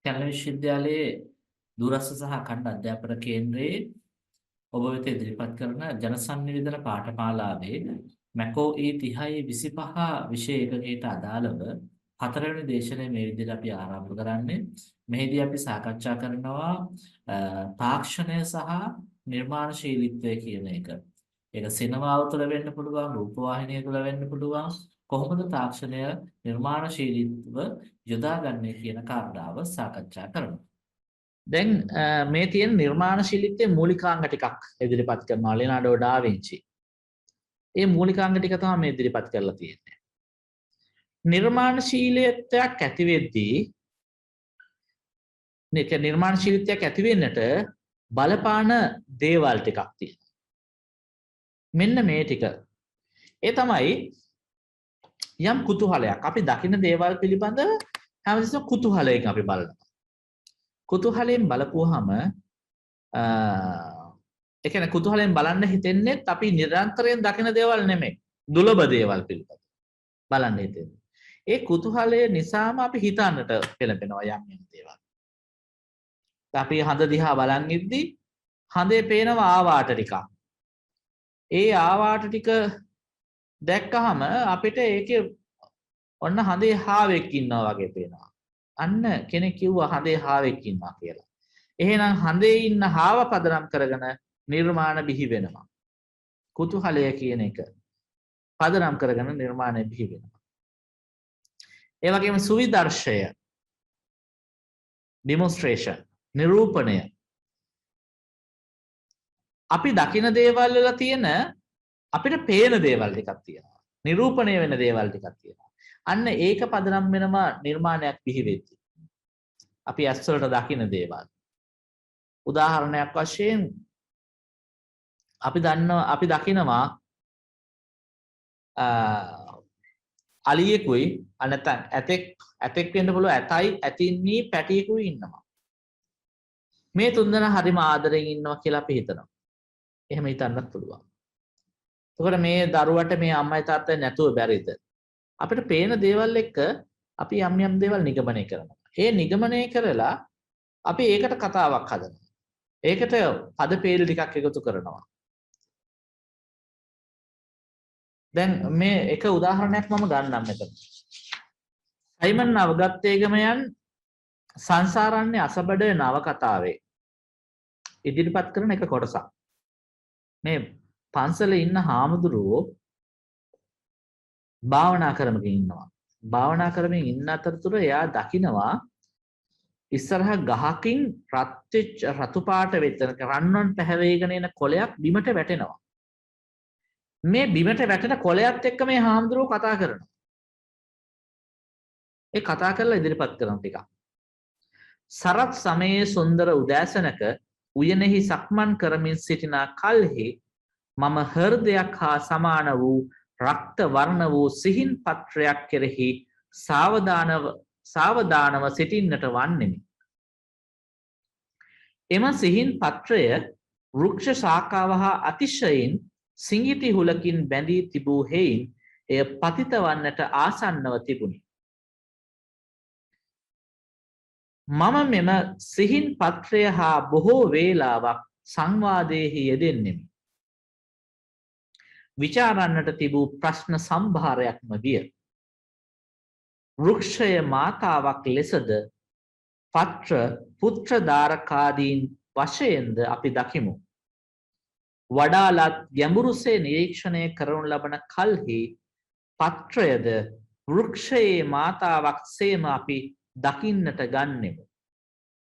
කැලණි විශ්වවිද්‍යාලයේ දූරස්ථ සහ අඛණ්ඩ අධ්‍යාපන කේන්ද්‍රයේ ඔබ වෙත ඉදිරිපත් කරන ජනසන්නිවේදන පාඨමාලාවේ MACO E 30/25 විෂය ඒකකයට අදාළව හතරවෙනි දේශනය මේ විදිහට අපි ආරම්භ කරන්නේ. මෙහිදී අපි සාකච්ඡා කරනවා තාක්ෂණය සහ නිර්මාණශීලීත්වය කියන එක. ඒක සිනමාව තුළ වෙන්න පුළුවන්, රූපවාහිනිය තුළ වෙන්න පුළුවන්. කොහොමද තාක්ෂණය නිර්මාණශීලීත්ව යොදාගන්නේ කියන කාරණාව සාකච්ඡා කරනවා. දැන් මේ තියෙන නිර්මාණශීලීත්වයේ මූලිකාංග ටිකක් ඉදිරිපත් කරනවා ලියනාඩෝ ඩා වින්චි. මේ මූලිකාංග ටික තමයි මේ ඉදිරිපත් කරලා තියෙන්නේ. නිර්මාණශීලීත්වයක් ඇති වෙද්දී නිර්මාණශීලීත්වයක් ඇති වෙන්නට බලපාන දේවල් ටිකක් තියෙනවා. මෙන්න මේ ටික. ඒ තමයි යම් කුතුහලයක්. අපි දකින දේවල් පිළිබඳව හැමතිස්සෙම කුතුහලයෙන් අපි බලනවා. කුතුහලයෙන් බලපුවාම ඒ කියන්නේ කුතුහලයෙන් බලන්න හිතෙන්නේ අපි නිරන්තරයෙන් දකින දේවල් නෙමෙයි. දුර්ලභ දේවල් පිළිබඳව බලන්න හිතෙන්නේ. ඒ කුතුහලය නිසාම අපි හිතන්නට පෙළඹෙනවා යම් දේවල්. අපි හඳ දිහා බලන් ඉද්දි හඳේ පේනවා ආවාට ටිකක්. ඒ ආවාට ටික දැක්කහම අපිට ඒකේ ඔන්න හඳේ හාවෙක් ඉන්නවා වගේ පේනවා. අන්න කෙනෙක් කිව්වා හඳේ හාවෙක් ඉන්නවා කියලා. එහෙනම් හඳේ ඉන්න හාව පදනම් කරගෙන නිර්මාණ බිහි වෙනවා. කුතුහලය කියන එක පදනම් කරගෙන නිර්මාණය බිහි වෙනවා. ඒ වගේම සුවිදර්ශය ඩෙමොන්ස්ට්‍රේෂන් නිරූපණය අපි දකින දේවල් වල තියෙන අපිට පේන දේවල් ටිකක් තියෙනවා. නිරූපණය වෙන දේවල් ටිකක් තියෙනවා. අන්න ඒක පදනම් වෙනවා නිර්මාණයක් බිහි වෙද්දී. අපි ඇස් වලට දකින දේවල්. උදාහරණයක් වශයෙන් අපි දකිනවා අලියෙකුයි නැත්නම් ඇතෙක් වෙන්න පුළුවන් ඇතයි ඇතින්නී පැටියෙකුයි ඉන්නවා. මේ තුන්දෙනා හරිම ආදරෙන් ඉන්නවා කියලා අපි හිතනවා. එහෙම හිතන්නත් පුළුවන්. එතකොට මේ දරුවට මේ අම්මයි තාත්තයි නැතුව බැරිද? අපිට පේන දේවල් එක්ක අපි යම් දේවල් නිගමනය කරනවා. ඒ නිගමනය කරලා අපි ඒකට කතාවක් හදනවා. ඒකට පද පේල් ටිකක් එකතු කරනවා. දැන් මේ එක උදාහරණයක් මම ගන්නම් මෙතන. සයිමන් නවගත්තේගමයන් සංසාරන්නේ අසබඩ නවකතාවේ ඉදිරිපත් කරන එක කොටසක්. මේ පන්සලේ ඉන්න හාමුදුරුවෝ භාවනා කරමින් ඉන්නවා. භාවනා කරමින් ඉන්න අතරතුර එයා දකිනවා ඉස්සරහ ගහකින් රතු පාට වෙච්ච රන්වන් පැහැවේගෙන එන කොළයක් බිමට වැටෙනවා. මේ බිමට වැටෙන කොළයත් එක්ක මේ හාමුදුරුවෝ කතා කරනවා. ඒ කතා කරලා ඉදිරිපත් කරන ටික. සරත් සමයේ සුන්දර උදෑසනක උයනෙහි සක්මන් කරමින් සිටින කල්හි මම හෘදයක් හා සමාන වූ රක්ත වර්ණ වූ සිහින් පත්‍රයක් කෙරෙහි සාවධානව සිටින්නට වන්නෙමි. එම සිහින් පත්‍රය වෘක්ෂ ශාඛාව හා අතිශයින් සිඟිති හුලකින් බැඳී තිබූ හේයින් එය පතිත වන්නට ආසන්නව තිබුණි. මම මෙම සිහින් පත්‍රය හා බොහෝ වේලාවක් සංවාදයෙහි යෙදෙන්නෙමි. විචාරන්නට තිබූ ප්‍රශ්න සම්භාරයක්ම විය. වෘක්ෂය මාතාවක් ලෙසද පත්‍ර පුත්‍රධාරකාදීන් වශයෙන්ද අපි දකිමු. වඩාලත් ගැඹුරුසේ නිරීක්ෂණය කරනු ලබන කල්හි පත්‍රයද වෘක්ෂයේ මාතාවක් සේම අපි දකින්නට ගන්නෙමු.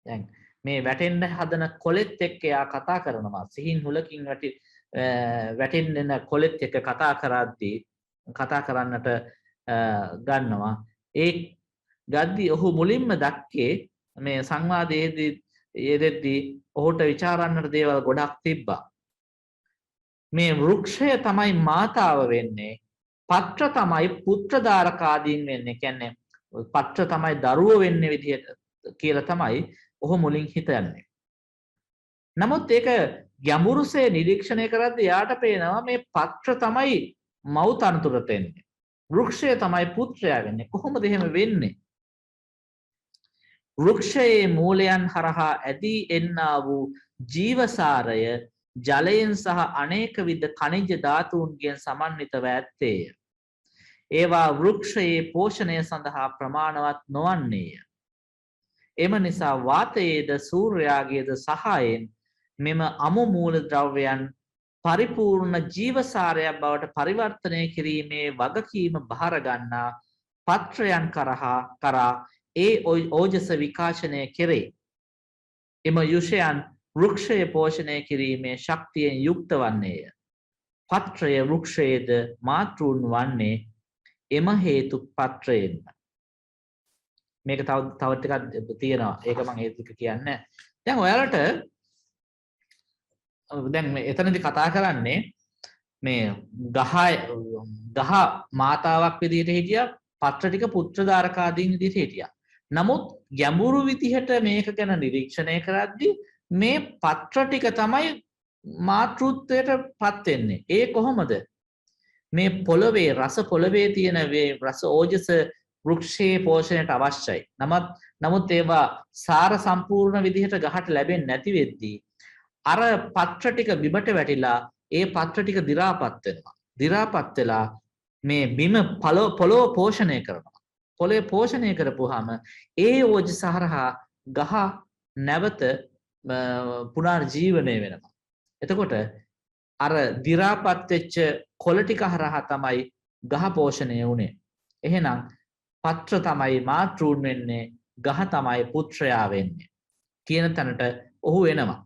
දැන් මේ වැටෙන්න හදන කොළෙත් එක්ක එයා කතා කරනවා. සිහින් හුලකින් වැටෙන්න කොළෙත් එක්ක කතා කරන්නට ගන්නවා. ඒ ගද්දී ඔහු මුලින්ම දැක්කේ මේ සංවාදයේදී යෙදෙද්දී ඔහුට විචාරන්නට දේවල් ගොඩක් තිබ්බා. මේ වෘක්ෂය තමයි මාතාව වෙන්නේ. පත්‍ර තමයි පුත්‍රධාරකාදීන් වෙන්නේ. කියන්නේ පත්‍ර තමයි දරුවෝ වෙන්නේ විදිහට කියලා තමයි ඔහු මුලින් හිතන්නේ. නමුත් ඒක ගැඹුරුසේ නිරීක්ෂණය කරද්දී යාට පේනවා මේ පත්‍ර තමයි මව් තනතුරට එන්නේ. වෘක්ෂය තමයි පුත්‍රයා වෙන්නේ. කොහොමද එහෙම වෙන්නේ? වෘක්ෂයේ මූලයන් හරහා ඇදී එන්නා වූ ජීවසාරය ජලයෙන් සහ අනේක විද ඛනිජ ධාතුන්ගෙන් සමන්විතව ඇත්තේය. ඒවා වෘක්ෂයේ පෝෂණය සඳහා ප්‍රමාණවත් නොවන්නේය. එම නිසා වාතයේද සූර්යාගේද සහායෙන් මෙම අමු මූල ද්‍රව්‍යයන් පරිපූර්ණ ජීවසාරයක් බවට පරිවර්තනය කිරීමේ වගකීම බාර ගන්නා පත්‍රයන් කරා ඒ ඕජස විකාශනය කෙරේ. එම යුෂයන් වෘක්ෂය පෝෂණය කිරීමේ ශක්තියෙන් යුක්ත වන්නේය. පත්‍රය වෘක්ෂයේද මාතෘන් වන්නේ එම හේතු පත්‍රයෙන්ම. මේක තව ටිකක් තියෙනවා. ඒක මම ඒ ටික කියන්නේ. දැන් ඔයාලට දැන් එතනදී කතා කරන්නේ මේ ගහ මාතාවක් විදිහට හිටියා, පත්‍ර ටික පුත්‍රධාරකාදීන් විදිහට හිටියා. නමුත් ගැඹුරු විදිහට මේක ගැන නිරීක්ෂණය කරද්දී මේ පත්‍ර ටික තමයි මාතෘත්වයට පත් වෙන්නේ. ඒ කොහොමද? මේ පොළවේ රස පොළවේ තියෙන රස ඕජස වෘක්ෂයේ පෝෂණයට අවශ්‍යයි. නමුත් ඒවා සාර සම්පූර්ණ විදිහට ගහට ලැබෙන්නේ නැති වෙද්දී අර පත්‍ර ටික බිමට වැටිලා ඒ පත්‍ර ටික දි รา පත් වෙනවා. දි รา පත් වෙලා මේ බිම පොළොව පෝෂණය කරනවා. පොළොවේ පෝෂණය කරපුවාම ඒ ඕජස හරහා ගහ නැවත පුනර්ජීවනය වෙනවා. එතකොට අර දි รา පත් වෙච්ච කොළ ටික හරහා තමයි ගහ පෝෂණය වුනේ. එහෙනම් පත්‍ර තමයි මාතෘන් වෙන්නේ, ගහ තමයි පුත්‍රයා වෙන්නේ කියන තැනට ඔහු එනවා.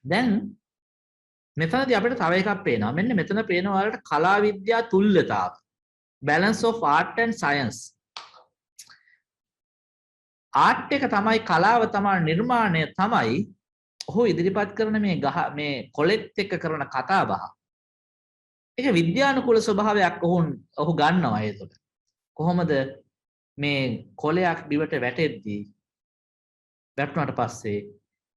දැන් මෙතනදී අපිට තව එකක් පේනවා. මෙන්න මෙතන පේනවා වලට කලා විද්‍යා තුල්‍යතාව. balance of art and science. Art එක තමයි, කලාව තමයි, නිර්මාණය තමයි ඔහු ඉදිරිපත් කරන මේ කොලෙත් එක්ක කරන කතා බහ. ඒක විද්‍යානුකූල ස්වභාවයක් ඔහු ගන්නවා. ඒක කොහොමද මේ කොලයක් බිමට වැටුණාට පස්සේ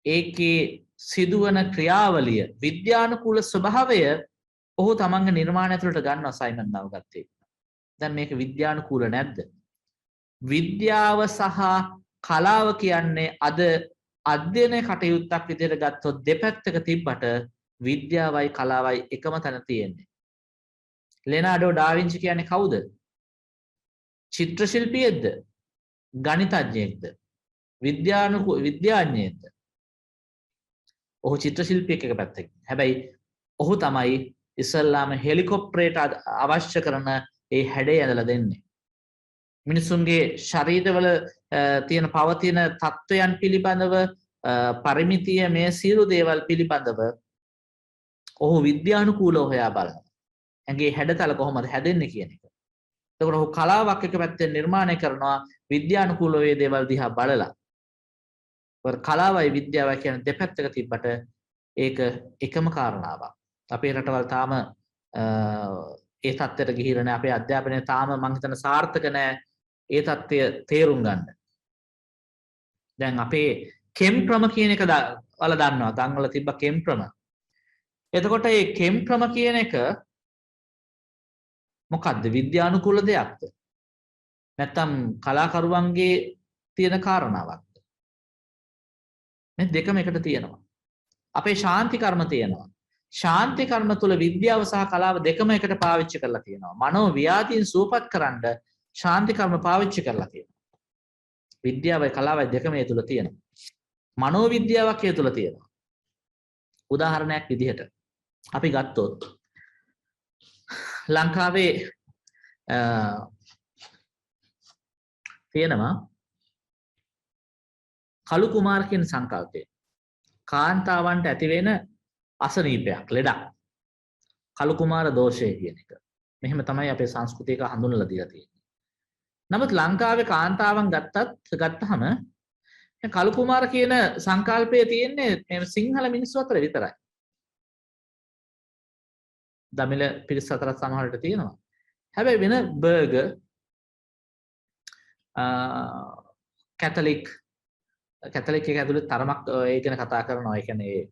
ඒකේ සිදුවන ක්‍රියාවලිය විද්‍යානුකූල ස්වභාවය ඔහු තමන්ගේ නිර්මාණය ඇතුළට ගන්නවා සයිමන් නවගත්තේ. දැන් මේක විද්‍යානුකූල නැද්ද? විද්‍යාව සහ කලාව කියන්නේ අද අධ්‍යයන කටයුත්තක් විදිහට ගත්තොත් දෙපැත්තක තිබ්බට විද්‍යාවයි කලාවයි එකම තැන තියෙන්නේ. ලෙනාඩෝ ඩාවින්චි කියන්නේ කවුද? චිත්‍ර ශිල්පියෙක්ද? ගණිතඥයෙක්ද? විද්‍යාඥයෙක්ද? ඔහු චිත්‍ර ශිල්පියෙක් එක පැත්තකින්. හැබැයි ඔහු තමයි ඉස්සල්ලාම හෙලිකොප්ටරයට අවශ්‍ය කරන ඒ හැඩය ඇඳලා දෙන්නේ. මිනිසුන්ගේ ශරීරවල තියෙන පවතින තත්වයන් පිළිබඳව පරිමිතිය මේ සියලු දේවල් පිළිබඳව ඔහු විද්‍යානුකූලව හොයා බලනවා. ඇඟේ හැඩතල කොහොමද හැදෙන්නේ කියන එක. එතකොට ඔහු කලාවක් එක පැත්තෙන් නිර්මාණය කරනවා විද්‍යානුකූලව මේ දේවල් දිහා බලලා. කලාවයි විද්‍යාවයි කියන දෙපැත්තක තිබ්බට ඒක එකම කාරණාවක්. අපේ රටවල් තාම ඒ තත්ත්වයට ගිහිල්ලා නැහැ. අපේ අධ්‍යාපනය තාම මම හිතන සාර්ථක නැහැ ඒ தත්ත්වය තේරුම් ගන්න. දැන් අපේ කෙම් ක්‍රම කියන එක වල දන්නවා. තංගවල තිබ්බ කෙම් ක්‍රම. එතකොට මේ කෙම් ක්‍රම කියන එක මොකද්ද? විද්‍යානුකූල දෙයක්ද? නැත්නම් කලාකරුවන්ගේ තියෙන කාරණාවක්ද? මේ දෙකම එකට තියෙනවා. අපේ ශාන්ති කර්ම තියෙනවා. ශාන්ති කර්ම තුල විද්‍යාව සහ කලාව දෙකම එකට පාවිච්චි කරලා තියෙනවා. මනෝ ව්‍යාධීන් සුවපත් කරන්න ශාන්ති කර්ම පාවිච්චි කරලා තියෙනවා. විද්‍යාවයි කලාවයි දෙකම ඒ තුල තියෙනවා. මනෝ විද්‍යාවක් ඒ තුල තියෙනවා. උදාහරණයක් විදිහට අපි ගත්තොත් ලංකාවේ තියෙනවා කළු කුමාර කියන සංකල්පය. කාන්තාවන්ට ඇති වෙන අසනීපයක්, ලෙඩක්. කළු කුමාර දෝෂය කියන එක. මෙහෙම තමයි අපේ සංස්කෘතියක හඳුන්වලා දීලා තියෙන්නේ. නමුත් ලංකාවේ කාන්තාවන් ගත්තහම කළු කුමාර කියන සංකල්පය තියෙන්නේ මේ සිංහල මිනිස්සු අතර විතරයි. දමිළ පිරිස අතර සමහරට තියෙනවා. හැබැයි වෙන බර්ගර් කැතලික් එක ඇතුළේ තරමක් ඒ ගැන කතා කරනවා. ඒ කියන්නේ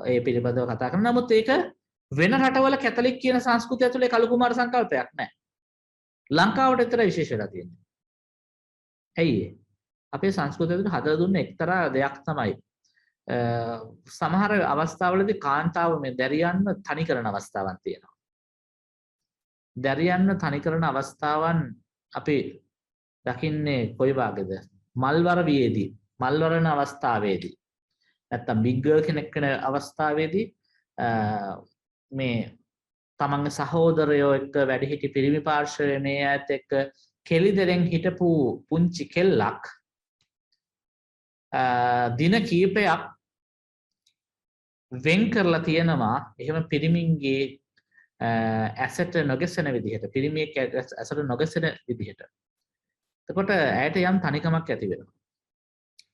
ඒ පිළිබඳව කතා කරනවා. නමුත් ඒක වෙන රටවල කැතලික් කියන සංස්කෘතිය ඇතුළේ කළු කුමාර සංකල්පයක් නැහැ. ලංකාවට විතර විශේෂ වෙලා තියෙනවා. ඇයි ඒ? අපේ සංස්කෘතිය හදලා දුන්න එක්තරා දෙයක් තමයි සමහර අවස්ථාවලදී කාන්තාව මේ දැරියන්න තනි කරන අවස්ථාවක් තියෙනවා. දැරියන්න තනි කරන අවස්ථාවන් අපි දකින්නේ කොයි වගේද? මල්වර වියේදී, මල්වරන අවස්ථාවේදී. නැත්තම් බිග් ගර්ල් කෙනෙක් වෙන අවස්ථාවේදී මේ තමන්ගේ සහෝදරයෝ එක්ක වැඩිහිටි පිරිමි පාර්ශවයේ මේ ඇත් එක්ක කෙලි දෙරෙන් හිටපු පුංචි කෙල්ලක් දින කීපයක් වෙන් කරලා තියෙනවා එහෙම පිරිමින්ගේ ඇසට නොගැසෙන විදිහට පිරිමියෙක් ඇසට නොගැසෙන විදිහට. එතකොට ඇයට යම් තනිකමක් ඇති වෙනවා.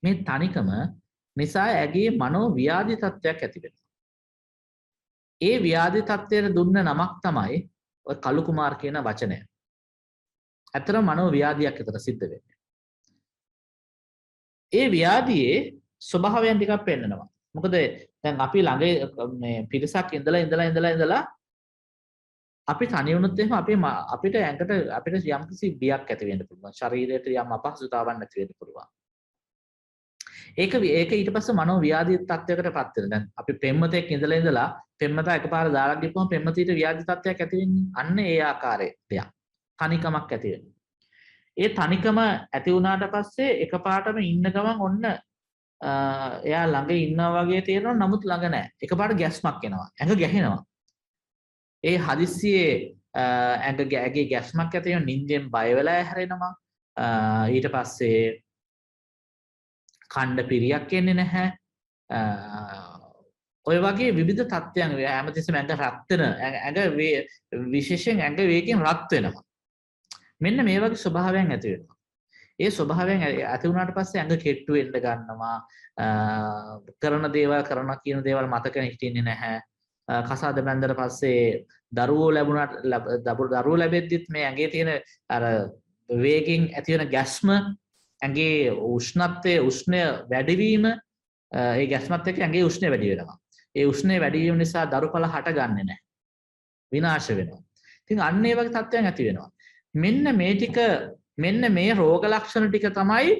මේ තනිකම නිසා ඇගේ මනෝ ව්‍යාධි තත්ත්වයක් ඇති වෙනවා. ඒ ව්‍යාධි තත්ත්වයට දුන්න නමක් තමයි ඔය කලු කුමාර් කියන වචනය. ඇත්තට මනෝ ව්‍යාධියක් විතර සිද්ධ වෙන්නේ. ඒ ව්‍යාධියේ ස්වභාවයන් ටිකක් පෙන්නනවා. මොකද දැන් අපි ළඟ මේ පිරිසක් ඉඳලා අපි තනි වුණොත් එහෙම අපිට ඇඟට අපිට යම්කිසි බියක් ඇති වෙන්න පුළුවන්. ශරීරයට යම් අපහසුතාවක් නැති වෙන්න පුළුවන්. ඒක ඊට පස්සේ මනෝ ව්‍යාධි තත්යකටපත් වෙනවා. දැන් අපි පෙම්මතෙක් ඉඳලා පෙම්මතා එකපාර දාලා ගිහපුවම පෙම්මතීට ව්‍යාධි තත්යක් ඇති වෙන්නේ. අන්න ඒ ආකාරයේ දෙයක්. තනිකමක් ඇති වෙනවා. ඒ තනිකම ඇති වුණාට පස්සේ එකපාරටම ඉන්න ගමන් ඔන්න එයා ළඟ ඉන්නවා වගේ තේරෙනවා. නමුත් ළඟ නැහැ. එකපාරට ගැස්මක් එනවා. ඇඟ ගැහෙනවා. ඒ හදිස්සියේ ඇගේ ගැස්මක් ඇති වෙන නිින්දෙන් බය වෙලා හැරෙනවා. ඊට පස්සේ කණ්ඩ පිරියක් එන්නේ නැහැ. ඔය වගේ විවිධ තත්ත්වයන් හැමතිස්සෙම ඇඟ රත් වෙන ඇඟ විශේෂයෙන් ඇඟ වේගයෙන් රත් වෙනවා. මෙන්න මේ වගේ ස්වභාවයන් ඇති වෙනවා. ඒ ස්වභාවයන් ඇති වුණාට පස්සේ ඇඟ කෙට්ටු වෙන්න ගන්නවා. කරන දේවල් කරනවා කියන දේවල් මතක හිටින්නේ නැහැ. කසාද බැන්දට පස්සේ දරුවෝ දරුවෝ ලැබෙද්දිත් මේ ඇඟේ තියෙන අර වේගෙන් ඇති වෙන ගැස්ම ඇඟේ උෂ්ණත්වයේ උෂ්ණය වැඩිවීම ඒ ගැස්මත් එක්ක ඇඟේ උෂ්ණය වැඩි වෙනවා. ඒ උෂ්ණය වැඩි වීම නිසා දරුපල හටගන්නේ නැහැ. විනාශ වෙනවා. ඉතින් අන්න ඒ වගේ තත්ත්වයන් ඇති වෙනවා. මෙන්න මේ රෝග ලක්ෂණ ටික තමයි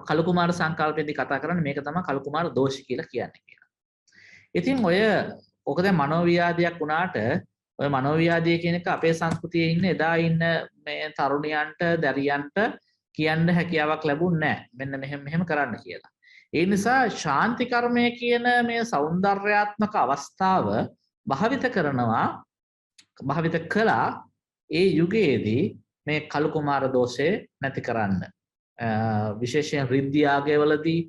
කලු කුමාර සංකල්පයේදී කතා කරන්නේ. මේක තමයි කලු කුමාර දෝෂ කියලා කියන්නේ. ඉතින් ඔක දැන් මනෝව්‍යාධියක් වුණාට ඔය මනෝව්‍යාධිය කියන එක අපේ සංස්කෘතියේ ඉන්න එදා ඉන්න මේ තරුණියන්ට දැරියන්ට කියන්න හැකියාවක් ලැබුණේ නැහැ. මෙන්න මෙහෙම කරන්න කියලා. ඒ නිසා ශාන්ති කර්මය කියන මේ సౌందర్యාත්මක අවස්ථාව භාවිත කළා ඒ යුගයේදී මේ කලු කුමාර දෝෂය නැති කරන්න. විශේෂයෙන් රිද්දියාගයවලදී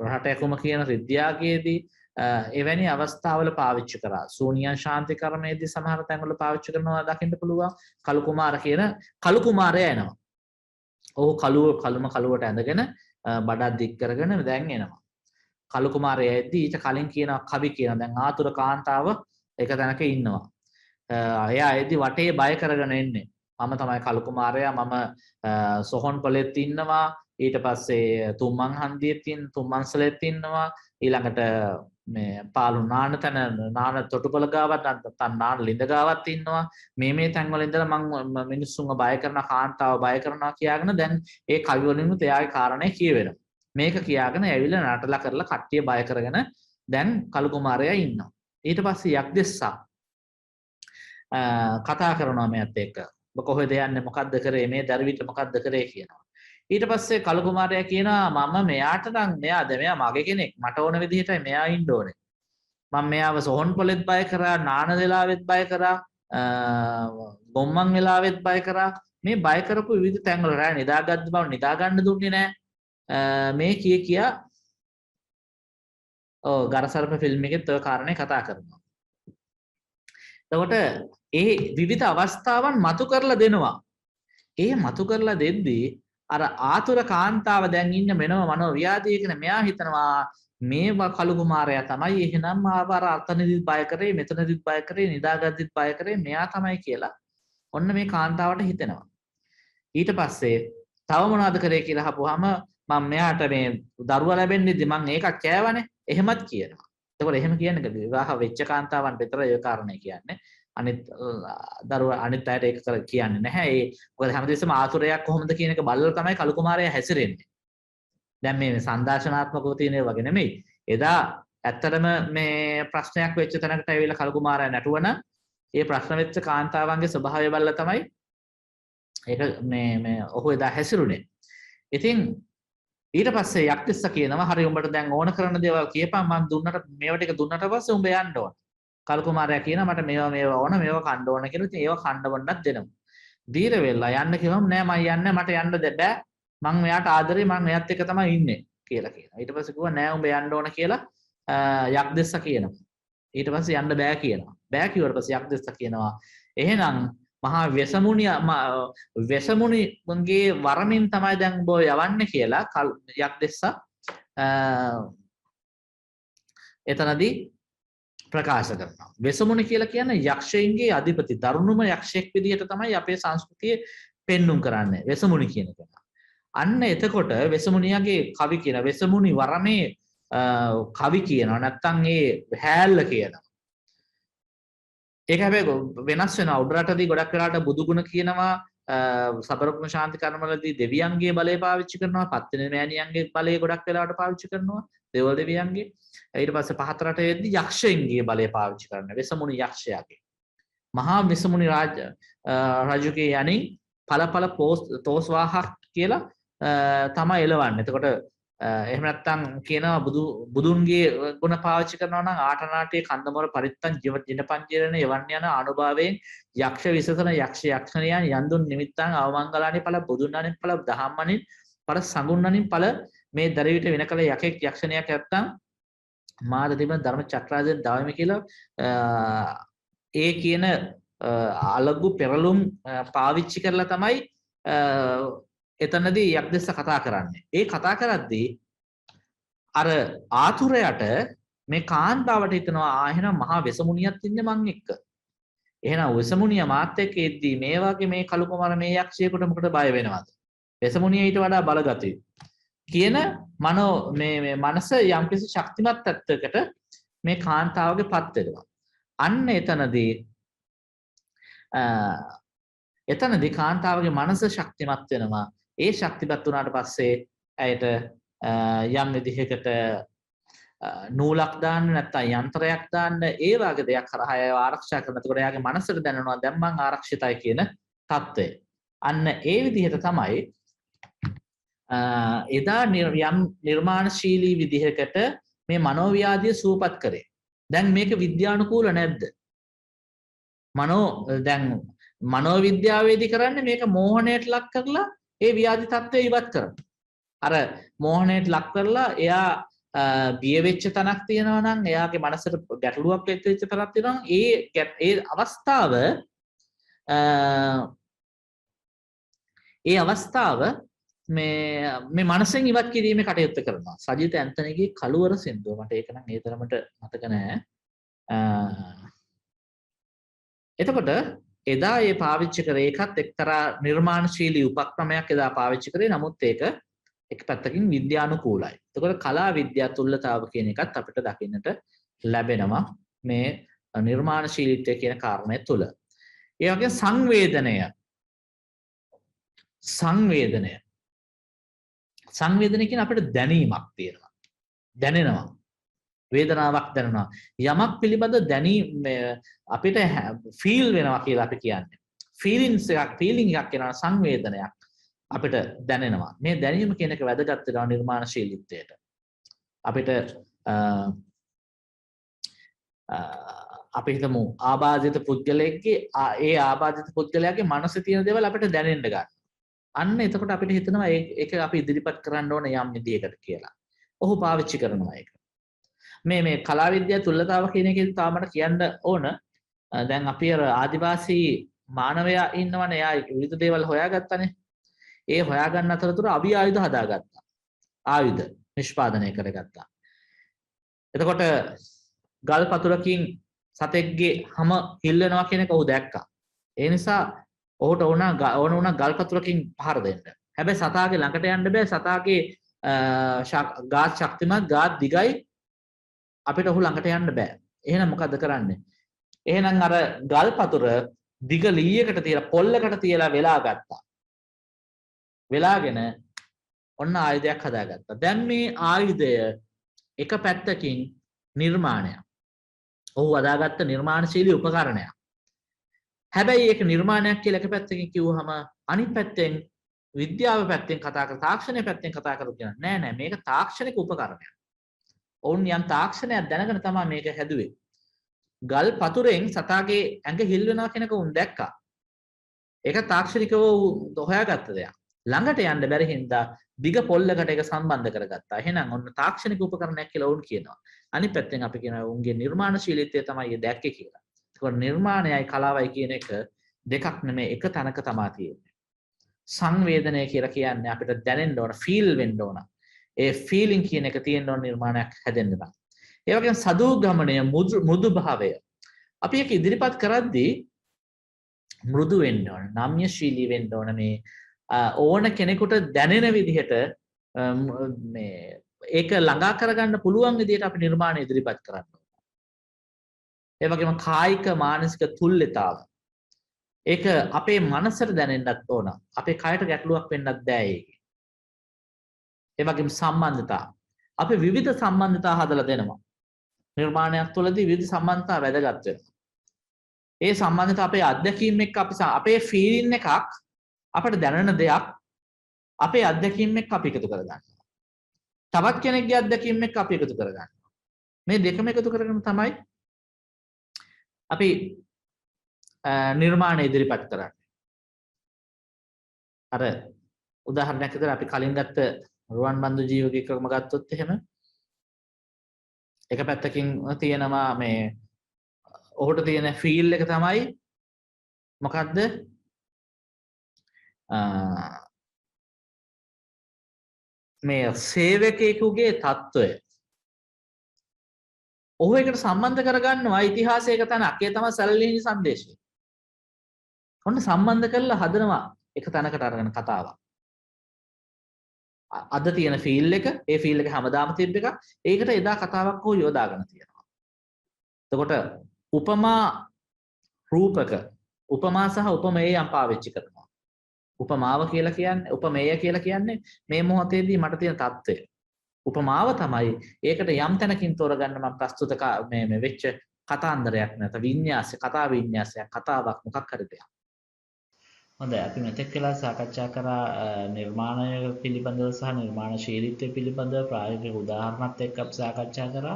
රහටයකුම කියන රිද්දියාගයේදී එවැනි අවස්ථාවල පාවිච්චි කරා. ශූන්‍යයන් ශාන්ති කර්මයේදී සමහර තැන්වල පාවිච්චි කරනවා දකින්න පුළුවන්. කලු කුමාර කියන කලු කුමාරයා එනවා. ඔහු කලුවට ඇඳගෙන බඩක් දික් කරගෙන දැන් එනවා. කලු කුමාරයා එද්දී ඊට කලින් කියනවා කවි කියනවා. දැන් ආතුර කාන්තාව එක තැනක ඉන්නවා. එයා එද්දී වටේ බය කරගෙන එන්නේ. මම තමයි කලු කුමාරයා. මම සොහොන් පොලෙත් ඉන්නවා. ඊට පස්සේ තුම්මන් හන්දියෙත් තුම්මන්සලෙත් ඉන්නවා. ඊළඟට මේ පාලු නාන තොටුපළ ගාවත් නැත්නම් නාන ලිඳ ගාවත් ඉන්නවා. මේ තැන්වල ඉඳලා මම මිනිස්සුන්ව බය කරන කාන්තාව බය කරනවා කියාගෙන දැන් ඒ කවි වලිනුත් එයාගේ කාරණේ කියවෙනවා. මේක කියාගෙන ඇවිල්ලා නටලා කරලා කට්ටිය බය කරගෙන දැන් කලු කුමාරයා ඉන්නවා. ඊට පස්සේ යක්දෙස්සා කතා කරනවා මෙයත් එක්ක. ඔබ කොහෙද යන්නේ මොකද්ද කරේ මේ දරුවිට මොකද්ද කරේ කියනවා. ඊට පස්සේ කලු කුමාරයා කියනවා මම මෙයාට නම් මෙයා මගේ කෙනෙක් මට ඕන විදිහටයි මෙයා ඉන්න ඕනේ. මම මෙයාව සොහොන් පොලෙත් බය කරා නාන වෙලාවෙත් බය කරා ගොම්මන් වෙලාවෙත් බය කරා මේ බය කරපු විවිධ තැන්වල රැ නිදාගත්ත බව නිදා ගන්න දුන්නේ නැහැ. මේ කියා ගරසර්ප ෆිල්ම් එකෙත් ඔය කාරණේ කතා කරනවා. එතකොට ඒ විවිධ අවස්ථාවන් මතු කරලා දෙනවා. ඒ මතු කරලා දෙද්දී අර ආතුර කාන්තාව දැන් ඉන්න මෙනව මනෝ ව්‍යාධිය කියන මෙයා හිතනවා මේ කලු කුමාරයා තමයි එහෙනම් ආව අර අතනදිත් බය කරේ මෙතනදිත් බය කරේ නිදාගද්දිත් බය කරේ මෙයා තමයි කියලා ඔන්න මේ කාන්තාවට හිතෙනවා. ඊට පස්සේ තව මොනවද කරේ කියලා අහපුවාම මම මෙයාට මේ දරුවා ලැබෙන්නේදී මම ඒකක් කෑවනේ එහෙමත් කියනවා. එතකොට එහෙම කියන්නේ විවාහ වෙච්ච කාන්තාවන් විතරයි ඒ කාරණේ කියන්නේ. අනිත් දරුවා අනිත් අයට ඒක කියන්නේ නැහැ. ඒ මොකද හැමදෙස්සම ආතුරයක් කොහොමද කියන එක බලලා තමයි කළු කුමාරයා හැසිරෙන්නේ. දැන් මේ සංදාශනාත්මකව තියෙන වගේ නෙමෙයි. එදා ඇත්තටම මේ ප්‍රශ්නයක් වෙච්ච තැනකට ඇවිල්ලා කළු කුමාරයා නැටුවන ඒ ප්‍රශ්න වෙච්ච කාන්තාවන්ගේ ස්වභාවය බලලා තමයි ඒක මේ ඔහු එදා හැසිරුනේ. ඉතින් ඊට පස්සේ යක්තිස්ස කියනවා හරි උඹට දැන් ඕන කරන දේවල් කියපන් මම දුන්නට මේව ටික දුන්නට පස්සේ උඹ යන්න ඕන. කළු කුමාරයා කියනවා මට මේවා ඕන මේවා කන්න ඕන කියලා. ඉතින් ඒවා කන්න බොන්නත් දෙනවා. දීර වෙලා යන්න කිව්වම නෑ මම යන්නේ මට යන්න බෑ. මං මෙයාට ආදරේ මං එයාත් එක්ක තමයි ඉන්නේ කියලා කියනවා. ඊට පස්සේ කිව්වා නෑ උඹ යන්න ඕන කියලා යක්තිස්ස කියනවා. ඊට පස්සේ යන්න බෑ කියනවා. බෑ කිව්වට පස්සේ යක්තිස්ස කියනවා එහෙනම් මහා වෙසමුණිගේ වරමින් තමයි දැන් උඹ යවන්නේ කියලා යක්තිස්ස එතනදී ප්‍රකාශ කරනවා. වෙසමුණි කියලා කියන්නේ යක්ෂයන්ගේ අධිපති දරුණුම යක්ෂයෙක් විදිහට තමයි අපේ සංස්කෘතියේ පෙන්눔 කරන්නේ වෙසමුණි කියන කෙනා. අන්න එතකොට වෙසමුණියගේ කවි කියන වෙසමුණි වරමේ කවි කියනවා නැත්නම් ඒ හැල්ල කියනවා. ඒක හැබැයි වෙනස් වෙනවා. උඩරටදී ගොඩක් වෙලාවට බුදු ගුණ කියනවා සබරකුණ ශාන්ති කර්මවලදී දෙවියන්ගේ බලය පාවිච්චි කරනවා. පත්තින මෑණියන්ගේ බලය ගොඩක් වෙලාවට පාවිච්චි කරනවා. දේවල් දෙවියන්ගේ. ඊට පස්සේ පහත රටේදී යක්ෂයන්ගේ බලය පාවිච්චි කරනවා. වෙසමුණි යක්ෂයාගේ. මහා වෙසමුණි රජුගේ යන්නේ පළපළ තෝස්වාහක් කියලා තමයි එලවන්නේ. එතකොට එහෙම නැත්නම් කියනවා බුදුන්ගේ ගුණ පාවිච්චි කරනවා නම් ආටනාටයේ කන්දමොර පරිත්තන් ජින පංජරණ යවන්න යන අනුභවයෙන් යක්ෂ විසසන යක්ෂ යක්ෂණයන් යන්දුන් නිමිත්තන් අවමංගලානි ඵල බුදුන්නානි ඵල දහම්මනින් ඵල සංගුණනි ඵල මේ දරවිට වෙන කල යකෙක් යක්ෂණයක් නැත්නම් මාද තිබෙන ධර්ම චක්‍රාදෙන් දවයිම කියලා ඒ කියන අලගු පෙරළුම් පාවිච්චි කරලා තමයි එතනදී යක්දෙස්ස කතා කරන්නේ. ඒ කතා කරද්දී අර ආතුරයට මේ කාන්තාවට හිතනවා එහෙනම් මහා වෙසමුණියක් ඉන්නේ මං එක්ක. එහෙනම් වෙසමුණිය මාත් එක්ක එද්දී මේ වගේ මේ කළු කුමාර මේ යක්ෂයෙකුට මොකටද බය වෙනවද? වෙසමුණිය ඊට වඩා බලගතුයි. කියන මනෝ මේ මනස යම්කිසි ශක්තිමත් තත්වයකට මේ කාන්තාවගේ පත් වෙනවා. අන්න එතනදී කාන්තාවගේ මනස ශක්තිමත් වෙනවා. ඒ ශක්තිමත් වුණාට පස්සේ ඇයට යම් විදිහකට නූලක් දාන්න නැත්නම් යන්ත්‍රයක් දාන්න ඒ වගේ දෙයක් කරා අය ආරක්ෂා කරන. එතකොට එයාගේ මනසට දැනෙනවා දැන් මං ආරක්ෂිතයි කියන தත්ත්වය. අන්න ඒ විදිහට තමයි එදා යම් නිර්මාණශීලී විදිහකට මේ මනෝව්‍යාධිය සූපත් කරේ. දැන් මේක විද්‍යානුකූල නැද්ද? දැන් මනෝවිද්‍යාවේදී කරන්නේ මේක මෝහණයට ලක් කරලා ඒ ව්‍යාධි තත්ත්වය ඉවත් කරනවා. අර මෝහණයට ලක් කරලා එයා බිය වෙච්ච තැනක් තියෙනවා නම් එයාගේ මනසට ගැටලුවක් වෙච්ච තැනක් තියෙනවා නම් ඒ අවස්ථාව මේ මනසෙන් ඉවත් කිරීමේ කටයුත්ත කරනවා. සජිත ඇන්තනීගේ කළුවර සින්දුව මට ඒක නම් ඒ තරමට මතක නැහැ. එතකොට එදා ඒ පාවිච්චි කරේ ඒකත් එක්තරා නිර්මාණශීලී උපක්‍රමයක් එදා පාවිච්චි කරේ. නමුත් ඒක එක පැත්තකින් විද්‍යානුකූලයි. එතකොට කලා විද්‍යා තුල්ලතාව කියන එකත් අපිට දකින්නට ලැබෙනවා මේ නිර්මාණශීලීත්වය කියන කාරණය තුල. ඒ වගේ සංවේදනය කියන අපිට දැනීමක් තියෙනවා. දැනෙනවා. වේදනාවක් දැනෙනවා. යමක් පිළිබඳ දැනීම අපිට ෆීල් වෙනවා කියලා අපි කියන්නේ. ෆීලිං එකක් කියනවා සංවේදනයක් අපිට දැනෙනවා. මේ දැනීම කියන එක වැදගත් වෙනවා නිර්මාණශීලීත්වයට. අපිට අපි හිතමු ආබාධිත පුද්ගලයෙක්ගේ ඒ ආබාධිත පුද්ගලයාගේ මනසේ තියෙන දේවල් අපිට දැනෙන්න ගන්න. අන්න එතකොට අපිට හිතෙනවා ඒක අපි ඉදිරිපත් කරන්න ඕන යම් විදියකට කියලා. ඔහු පාවිච්චි කරනවා ඒක. මේ කලා විද්‍යා තුල්ලතාව කියන එකෙන් තාමට කියන්න ඕන. දැන් අපි අර ආදිවාසී මානවයා ඉන්නවනේ. එයා විවිධ දේවල් හොයාගත්තානේ. ඒ හොයාගන්න අතරතුර අවි ආයුධ හදාගත්තා. ආයුධ නිෂ්පාදනය කරගත්තා. එතකොට ගල් පතුරකින් සතෙක්ගේ හැම හිල්ලනවා කියන එක ඔහු දැක්කා. ඒ නිසා ඔහුට ඕන වුණා ගල් පතුරකින් පහර දෙන්න. හැබැයි සතාගේ ළඟට යන්න බෑ. සතාගේ ගාත් ශක්තිමත් ගාත් දිගයි අපිට ඔහු ළඟට යන්න බෑ. එහෙනම් මොකද කරන්නේ? එහෙනම් අර ගල් පතුර දිග ලීයකට තියලා පොල්ලකට තියලා වෙලා ගත්තා. වෙලාගෙන ඔන්න ආයුධයක් හදාගත්තා. දැන් මේ ආයුධය එක පැත්තකින් නිර්මාණයක්. ඔහු හදාගත්ත නිර්මාණශීලී උපකරණයක්. හැබැයි ඒක නිර්මාණයක් කියලා එක පැත්තකින් කිව්වහම අනිත් පැත්තෙන් විද්‍යාව පැත්තෙන් කතා කර තාක්ෂණය පැත්තෙන් කතා කරු කියන නෑ මේක තාක්ෂණික උපකරණයක්. ඔවුන් යම් තාක්ෂණයක් දැනගෙන තමයි මේක හැදුවේ. ගල් පතුරෙන් සතාගේ ඇඟ හිල් වෙනවා කෙනක උන් දැක්කා. ඒක තාක්ෂණිකව හොයාගත්ත දෙයක්. ළඟට යන්න බැරි හින්දා දිග පොල්ලකට ඒක සම්බන්ධ කරගත්තා. එහෙනම් ඔන්න තාක්ෂණික උපකරණයක් කියලා උන් කියනවා. අනිත් පැත්තෙන් අපි කියනවා උන්ගේ නිර්මාණශීලීත්වය තමයි ඒ දැක්කේ කියලා. ඒකෝ නිර්මාණයයි කලාවයි කියන එක දෙකක් නෙමෙයි එක තැනක තමයි තියෙන්නේ. සංවේදනය කියලා කියන්නේ අපිට දැනෙන්න ඕන, ෆීල් වෙන්න ඕන. ඒ ෆීලිං කියන එක තියෙන්න ඕන නිර්මාණයක් හැදෙන්න නම්. ඒ වගේම සදෝගමනය මෘදු භාවය. අපි ඒක ඉදිරිපත් කරද්දී මෘදු වෙන්න ඕන, නම්‍යශීලී වෙන්න ඕන මේ ඕන කෙනෙකුට දැනෙන විදිහට මේ ඒක ළඟා කරගන්න පුළුවන් විදිහට අපි නිර්මාණය ඉදිරිපත් කරන්න ඕන. ඒ වගේම කායික මානසික තුල්්‍යතාව. ඒක අපේ මනසට දැනෙන්නත් ඕන. අපේ කයට ගැටලුවක් වෙන්නත් බෑ ඒකේ. ඒ වගේම සම්බන්ධතා. අපි විවිධ සම්බන්ධතා හදලා දෙනවා. නිර්මාණයක් තුළදී විවිධ සම්බන්ධතා වැදගත් වෙනවා. ඒ සම්බන්ධතා අපේ අත්දැකීම් එක්ක අපේ ෆීලින් එකක් අපිට දැනෙන දෙයක් අපේ අත්දැකීම් එක්ක අපි එකතු කරගන්නවා. තවත් කෙනෙක්ගේ අත්දැකීම් එක්ක අපි එකතු කරගන්නවා. මේ දෙකම එකතු කරගෙන තමයි අපි නිර්මාණ ඉදිරිපත් කරන්නේ. අර උදාහරණයක් විදිහට අපි කලින් ගත්ත රුවන් බන්දු ජීවකයෙක් ක්‍රම ගත්තොත් එහෙම එක පැත්තකින් තියෙනවා මේ ඔහුට තියෙන ෆීල් එක තමයි මොකද්ද? මේ සේවකයෙකුගේ తত্ত্বය. ඔහු එකට සම්බන්ධ කරගන්නවා ඉතිහාසයක තැනක්. ඒ තමයි සැලලිහිණි සංදේශය. ඔන්න සම්බන්ධ කරලා හදනවා එක තැනකට අරගෙන කතාවක්. අද තියෙන ෆීල් එක, ඒ ෆීල් එක හැමදාම තිබ්බ එක. ඒකට එදා කතාවක් හෝ යොදාගෙන තියෙනවා. එතකොට උපමා රූපක, උපමා සහ උපමේයයන් පාවිච්චි කරනවා. උපමාව කියලා කියන්නේ, උපමේය කියලා කියන්නේ මේ මොහොතේදී මට තියෙන தত্ত্বය. උපමාව තමයි ඒකට යම් තැනකින් තෝරගන්න මම ප්‍රස්තුත මේ වෙච්ච කතාන්දරයක් නැත්නම් විඤ්ඤාසය, කතා විඤ්ඤාසයක්, කතාවක් මොකක් හරි දෙයක්. හොඳයි අපි මෙතෙක් කළා සාකච්ඡා කරා නිර්මාණය පිළිබඳව සහ නිර්මාණශීලීත්වය පිළිබඳව ප්‍රායෝගික උදාහරණත් එක්ක අපි සාකච්ඡා කරා.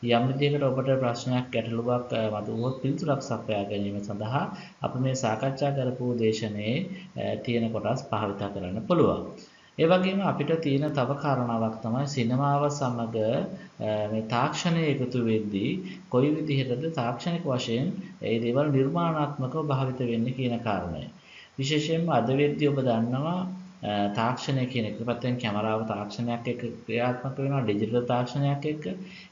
යම් විදිහකට ඔබට ප්‍රශ්නයක් ගැටලුවක් මතුවොත් පිළිතුරක් සපයා ගැනීම සඳහා අපි මේ සාකච්ඡා කරපු දේශනේ තියෙන කොටස් භාවිත කරන්න පුළුවන්. ඒ වගේම අපිට තියෙන තව කාරණාවක් තමයි සිනමාව සමග මේ තාක්ෂණය එකතු වෙද්දී කොයි විදිහටද තාක්ෂණික වශයෙන් ඒ දේවල් නිර්මාණාත්මකව භාවිත වෙන්නේ කියන කාරණය. විශේෂයෙන්ම අද වෙද්දී ඔබ දන්නවා තාක්ෂණය කියන එක පැත්තෙන් කැමරාව තාක්ෂණයක් එක්ක ක්‍රියාත්මක වෙනවා ඩිජිටල් තාක්ෂණයක් එක්ක.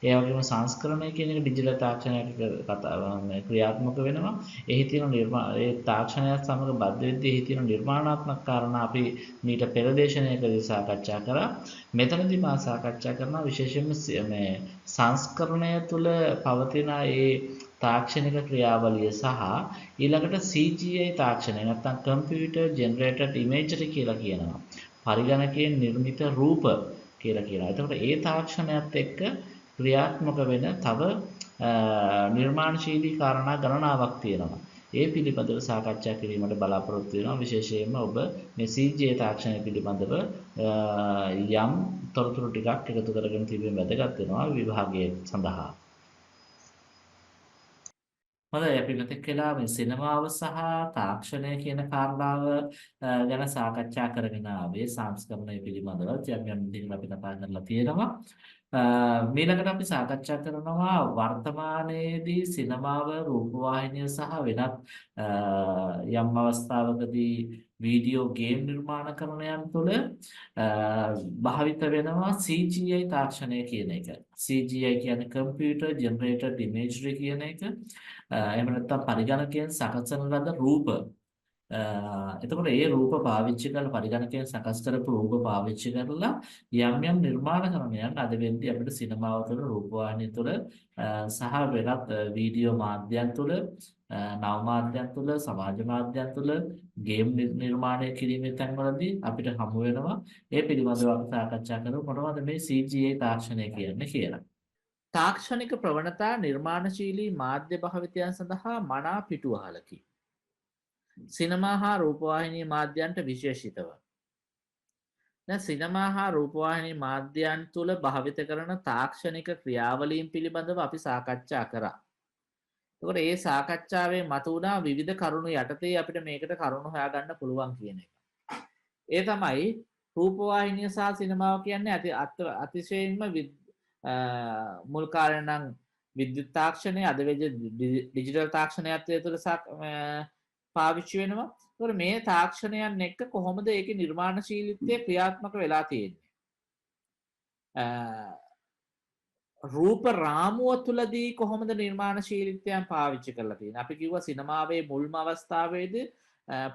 ඒ වගේම සංස්කරණය කියන එක ඩිජිටල් තාක්ෂණයක් එක්ක ක්‍රියාත්මක වෙනවා. එහි තියෙන ඒ තාක්ෂණයත් සමග බද්ධ වෙද්දී එහි තියෙන නිර්මාණාත්මක කාරණා අපි මීට පෙර දේශනාවකදී සාකච්ඡා කරා. මෙතනදී මා සාකච්ඡා කරනවා විශේෂයෙන්ම මේ සංස්කරණය තුළ පවතින ඒ තාක්ෂණික ක්‍රියාවලිය සහ ඊළඟට CGI තාක්ෂණය නැත්නම් කම්පියුටර් ජෙනරේටඩ් ඉමේජරි කියලා කියනවා. පරිගණකයෙන් නිර්මිත රූප කියලා කියනවා. එතකොට ඒ තාක්ෂණයත් එක්ක ක්‍රියාත්මක වෙන තව නිර්මාණශීලී කාරණා ගණනාවක් තියෙනවා. ඒ පිළිබඳව සාකච්ඡා කිරීමට බලාපොරොත්තු වෙනවා. විශේෂයෙන්ම ඔබ මේ CGI තාක්ෂණය පිළිබඳව යම් තොරතුරු ටිකක් එකතු කරගෙන තිබීම වැදගත් වෙනවා විභාගයේ සඳහා. හොඳයි අපි මෙතෙක් කළා මේ සිනමාව සහ තාක්ෂණය කියන කාරණාව ගැන සාකච්ඡා කරගෙන ආවේ සංස්කරණය පිළිබඳව යම් විදිහකට අපි කතා කරලා තියෙනවා. ඊළඟට අපි සාකච්ඡා කරනවා වර්තමානයේදී සිනමාව රූපවාහිනිය සහ වෙනත් යම් අවස්ථාවකදී වීඩියෝ ගේම් නිර්මාණකරණයන් තුළ භාවිත වෙනවා CGI තාක්ෂණය කියන එක. CGI කියන්නේ කම්පියුටර් ජෙනරේටඩ් ඉමේජරි කියන එක. එහෙම නැත්නම් පරිගණකයෙන් සකසන ලද රූප එතකොට ඒ රූප පාවිච්චි කරලා පරිගණකයෙන් සකස් කරපු රූප පාවිච්චි කරලා යම් නිර්මාණ කරණයන් අද වෙද්දී අපිට සිනමාව තුළ රූපවාහිනිය තුළ සහ වෙනත් වීඩියෝ මාධ්‍යයන් තුළ නව මාධ්‍යයන් තුළ සමාජ මාධ්‍යයන් තුළ ගේම් නිර්මාණය කිරීමේ තැන්වලදී අපිට හමු වෙනවා ඒ පිළිබඳව අපි සාකච්ඡා කරමු මොනවද මේ CGI තාක්ෂණය කියන්නේ කියලා. තාක්ෂණික ප්‍රවණතා නිර්මාණශීලී මාධ්‍ය භාවිතයන් සඳහා මනා පිටුවහලකි. සිනමා හා රූපවාහිනී මාධ්‍යයන්ට විශේෂිතව. දැන් සිනමා හා රූපවාහිනී මාධ්‍යයන් තුළ භාවිත කරන තාක්ෂණික ක්‍රියාවලීන් පිළිබඳව අපි සාකච්ඡා කරා. එතකොට ඒ සාකච්ඡාවේ මතුවුණා විවිධ කරුණු යටතේ අපිට මේකට කරුණු හොයාගන්න පුළුවන් කියන එක. ඒ තමයි රූපවාහිනිය සහ සිනමාව කියන්නේ අතිශයින්ම මුල් කාලේ නම් විද්‍යුත් තාක්ෂණය අද වෙද ඩිජිටල් තාක්ෂණයත් තුළ පාවිච්චි වෙනවා. ඒතකොට මේ තාක්ෂණයන් එක්ක කොහොමද ඒකේ නිර්මාණශීලීත්වය ක්‍රියාත්මක වෙලා තියෙන්නේ? රූප රාමුව තුලදී කොහොමද නිර්මාණශීලීත්වයන් පාවිච්චි කරලා තියෙන්නේ? අපි කිව්වා සිනමාවේ මුල්ම අවස්ථාවේදී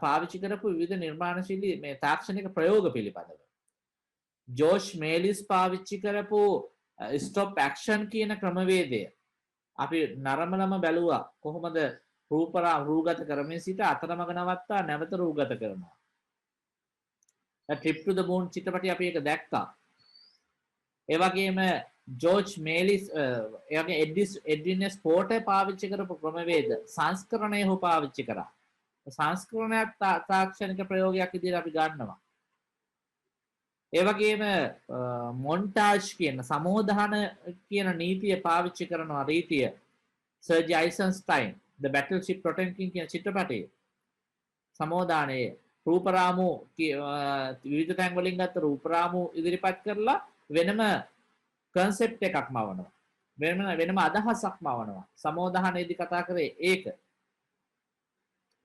පාවිච්චි කරපු විවිධ නිර්මාණශීලී මේ තාක්ෂණික ප්‍රයෝග පිළිබඳව. ජෝෂ් මේලිස් පාවිච්චි කරපු ස්ටොප් ඇක්ෂන් කියන ක්‍රමවේදය අපි නරඹලම බැලුවා කොහොමද රූගත කරමින් සිට අතරමඟ නවත්තා නැවත රූගත කරනවා. ට්‍රිප් ටු ද මූන් චිත්‍රපටය අපි ඒක දැක්කා. ඒ වගේම ජෝර්ජ් මේලිස් එයාගේ එඩ්වින් ස්පෝටර් පාවිච්චි කරපු ක්‍රමවේද සංස්කරණය හෝ පාවිච්චි කරා. සංස්කරණයක් තාක්ෂණික ප්‍රයෝගයක් විදිහට අපි ගන්නවා. ඒ වගේම මොන්ටාජ් කියන සමෝධන කියන නීතිය පාවිච්චි කරනවා රීතිය සර්ජ් අයිසන්ස්ටයින් The Battleship Potemkin කියන චිත්‍රපටයේ සමෝධානයේ රූපරාමු විවිධ තැන් වලින් ගත්ත රූපරාමු ඉදිරිපත් කරලා වෙනම concept එකක් මවනවා. වෙනම අදහසක් මවනවා. සමෝධානයේදී කතා කරේ ඒක.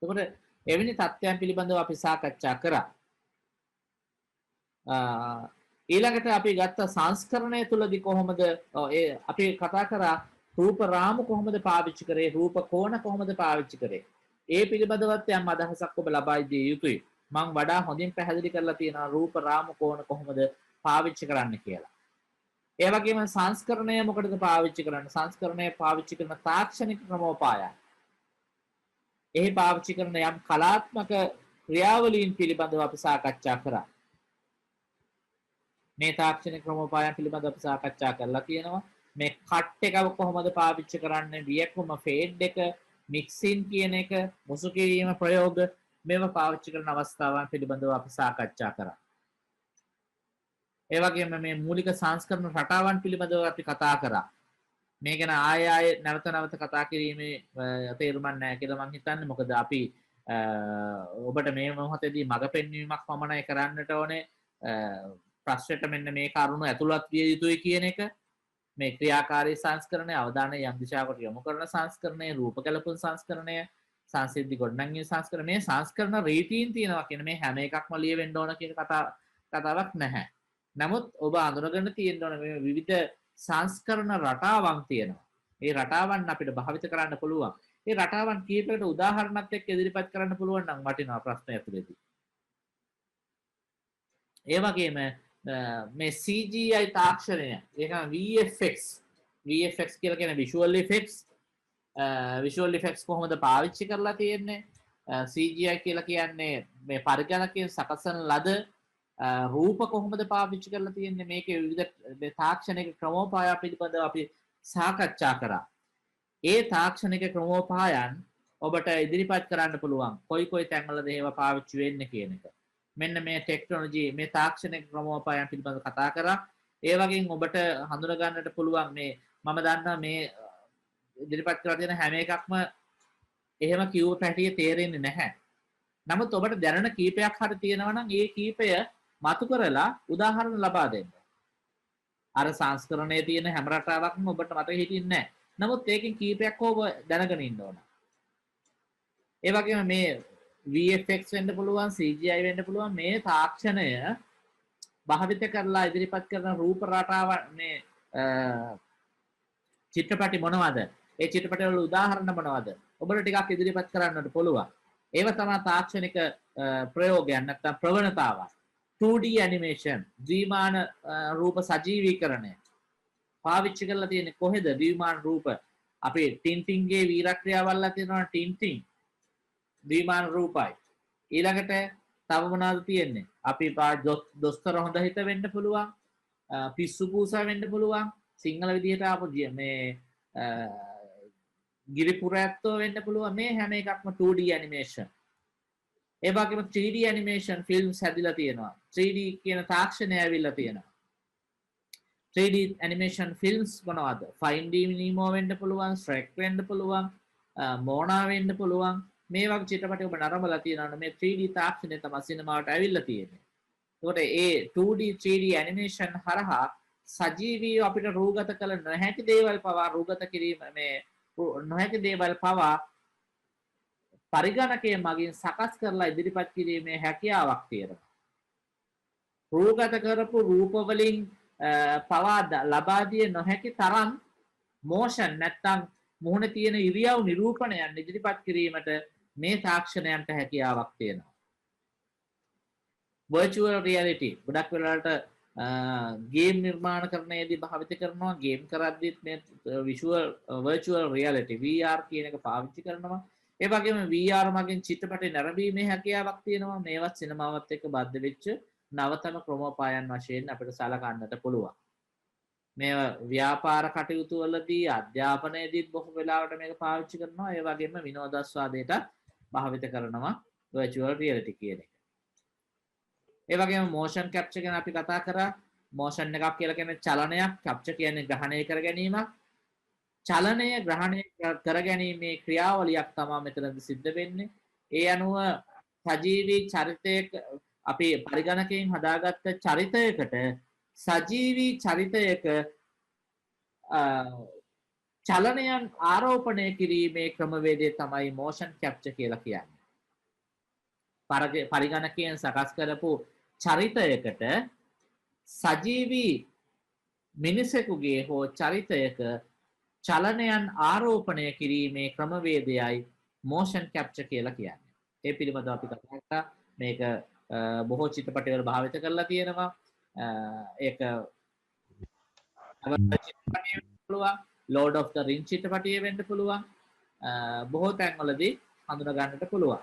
එතකොට එවැනි තත්ත්වයන් පිළිබඳව අපි සාකච්ඡා කරා. ඊළඟට අපි ගත්ත සංස්කරණය තුලදී කොහොමද අපි කතා කරා රූප රාමු කොහොමද පාවිච්චි කරේ රූප කෝණ කොහොමද පාවිච්චි කරේ ඒ පිළිබඳවත් යම් අදහසක් ඔබ ලබා දී යුතුයි මම වඩා හොඳින් පැහැදිලි කරලා තියෙනවා රූප රාමු කෝණ කොහොමද පාවිච්චි කරන්න කියලා ඒ වගේම සංස්කරණය මොකටද පාවිච්චි කරන්නේ සංස්කරණය පාවිච්චි කරන තාක්ෂණික ක්‍රමෝපායන් එහි පාවිච්චි කරන යම් කලාත්මක ක්‍රියාවලීන් පිළිබඳව අපි සාකච්ඡා කරා මේ තාක්ෂණික ක්‍රමෝපායන් පිළිබඳව අපි සාකච්ඡා කරලා තියෙනවා මේ කට් එක කොහොමද පාවිච්චි කරන්නේ වියකුම ෆේඩ් එක මික්සින් කියන එක මුසු කිරීම ප්‍රයෝග මේවා පාවිච්චි කරන අවස්ථාවන් පිළිබඳව අපි සාකච්ඡා කරා. ඒ වගේම මේ මූලික සංස්කරණ රටාවන් පිළිබඳව අපි කතා කරා. මේ ගැන ආයෙ නැවත කතා කිරීමේ තේරුමක් නැහැ කියලා මම හිතන්නේ. මොකද අපි ඔබට මේ මොහොතේදී මඟ පෙන්වීමක් පමණයි කරන්නට ඕනේ. ප්‍රශ්නෙට මෙන්න මේ කරුණු ඇතුළත් විය යුතුයි කියන එක මේ ක්‍රියාකාරී සංස්කරණය අවධානය යම් දිශාවකට යොමු කරන සංස්කරණය රූප කැලපුම් සංස්කරණය සංසිද්ධි ගොඩනැංවීම සංස්කරණය මේ සංස්කරණ රීතීන් තියෙනවා කියන මේ හැම එකක්ම ලියවෙන්න ඕන කියන කතාවක් නැහැ. නමුත් ඔබ අඳුනගන්න තියෙන්න ඕන මේ විවිධ සංස්කරණ රටාවන් තියෙනවා. මේ රටාවන් අපිට භාවිත කරන්න පුළුවන්. මේ රටාවන් කීපයකට උදාහරණත් එක්ක ඉදිරිපත් කරන්න පුළුවන් නම් වටිනවා ප්‍රශ්න ඇතුළේදී. ඒ වගේම මේ CGI තාක්ෂණය ඒක VFX කියලා කියන visual effects කොහොමද පාවිච්චි කරලා තියෙන්නේ CGI කියලා කියන්නේ මේ පරිගණකයෙන් සකසන ලද රූප කොහොමද පාවිච්චි කරලා තියෙන්නේ මේකේ විවිධ තාක්ෂණික ක්‍රමෝපාය පිළිබඳව අපි සාකච්ඡා කරා. ඒ තාක්ෂණික ක්‍රමෝපායන් ඔබට ඉදිරිපත් කරන්න පුළුවන් කොයි තැන්වලද ඒවා පාවිච්චි වෙන්නේ කියන එක. මෙන්න මේ ටෙක්නොලොජි මේ තාක්ෂණික ක්‍රමෝපායන් පිළිබඳව කතා කරා. ඒ වගේම ඔබට හඳුනා ගන්නට පුළුවන් මේ මම දන්නවා මේ ඉදිරිපත් කරලා තියෙන හැම එකක්ම එහෙම කිව්ව පැටිය තේරෙන්නේ නැහැ. නමුත් ඔබට දැනන කීපයක් හරි තියෙනවා නම් ඒ කීපය මතු කරලා උදාහරණ ලබා දෙන්න. අර සංස්කරණයේ තියෙන හැම රටාවක්ම ඔබට මතක හිටින්නේ නැහැ. නමුත් ඒකෙන් කීපයක් ඔබ දැනගෙන ඉන්න ඕන. ඒ වගේම මේ VFX වෙන්න පුළුවන් CGI වෙන්න පුළුවන් මේ තාක්ෂණය භාවිත කරලා ඉදිරිපත් කරන රූප රටාව මේ චිත්‍රපටි මොනවද? ඒ චිත්‍රපටවල උදාහරණ මොනවද? ඔබට ටිකක් ඉදිරිපත් කරන්නට පුළුවන්. ඒව තමයි තාක්ෂණික ප්‍රයෝගයන් නැත්නම් ප්‍රවණතාවක්. 2D animation ද්විමාන රූප සජීවීකරණය පාවිච්චි කරලා තියෙන්නේ කොහෙද? ද්විමාන රූප අපේ ටින්ටින්ගේ වීරක්‍රියාවල්ලා තියෙනවා. ටින්ටින් ද්විමාන රූපයි. ඊළඟට තව මොනවද තියෙන්නේ? අපි දොස්තර හොඳ හිත වෙන්න පුළුවන්. පිස්සු පූසා වෙන්න පුළුවන්. සිංහල විදිහට ආපු මේ ගිරිපුරැත්තෝ වෙන්න පුළුවන්. මේ හැම එකක්ම 2D animation. ඒ වගේම 3D animation films හැදිලා තියෙනවා. 3D කියන තාක්ෂණය ඇවිල්ලා තියෙනවා. 3D animation films මොනවද? Finding Nemo වෙන්න පුළුවන්, Shrek වෙන්න පුළුවන්, Mona වෙන්න පුළුවන්. මේ වගේ චිත්‍රපට ඔබ නරඹලා තියෙනවා. මේ 3D තාක්ෂණය තමයි සිනමාවට ඇවිල්ලා තියෙන්නේ. ඒකට ඒ 2D 3D animation හරහා සජීවීව අපිට රූගත කළ නොහැකි දේවල් පවා රූගත කිරීම මේ නොහැකි දේවල් පවා පරිගණකයේ මගින් සකස් කරලා ඉදිරිපත් කිරීමේ හැකියාවක් තියෙනවා. රූගත කරපු රූප වලින් පවා ලබා දිය නොහැකි තරම් මොෂන් නැත්තම් මුහුණේ තියෙන ඉරියව් නිරූපණයන් ඉදිරිපත් කිරීමට මේ තාක්ෂණයන්ට හැකියාවක් තියෙනවා. virtual reality ගොඩක් වෙලාවට ගේම් නිර්මාණ කරන්නේදී භාවිත කරනවා. ගේම් කරද්දිත් මේ virtual reality VR කියන එක පාවිච්චි කරනවා. ඒ වගේම VR මගින් චිත්‍රපටය නැරඹීමේ හැකියාවක් තියෙනවා. මේවත් සිනමාවත් එක්ක බද්ධ වෙච්ච නවතම ක්‍රමෝපායන් වශයෙන් අපිට සලකන්නට පුළුවන්. මේ ව්‍යාපාර කටයුතු වලදී අධ්‍යාපනයේදීත් බොහෝ වෙලාවට මේක පාවිච්චි කරනවා. ඒ වගේම විනෝදාස්වාදයට භාවිත කරනවා virtual reality කියන එක. ඒ වගේම motion capture ගැන අපි කතා කරා. motion එකක් කියලා කියන්නේ චලනයක්, capture කියන්නේ ග්‍රහණය කර ගැනීමක්. චලනය ග්‍රහණය කර ගැනීමේ ක්‍රියාවලියක් තමයි මෙතනදී සිද්ධ වෙන්නේ. ඒ අනුව සජීවී චරිතයක අපි පරිගණකයෙන් හදාගත්ත චරිතයකට සජීවී චරිතයක චලනයන් ආරෝපණය කිරීමේ ක්‍රමවේදය තමයි motion capture කියලා කියන්නේ. පරිගණකයෙන් සකස් කරපු චරිතයකට සජීවී මිනිසෙකුගේ හෝ චරිතයක චලනයන් ආරෝපණය කිරීමේ ක්‍රමවේදයයි motion capture කියලා කියන්නේ. ඒ පිළිබඳව අපි කතා කරා. මේක බොහෝ චිත්‍රපටවල භාවිත කරලා තියෙනවා. ඒක චිත්‍රපටය වෙන්න පුළුවන්. Lord of the Ring චිත්‍රපටය වෙන්න පුළුවන්. බොහෝ තැන්වලදී හඳුනා ගන්නට පුළුවන්.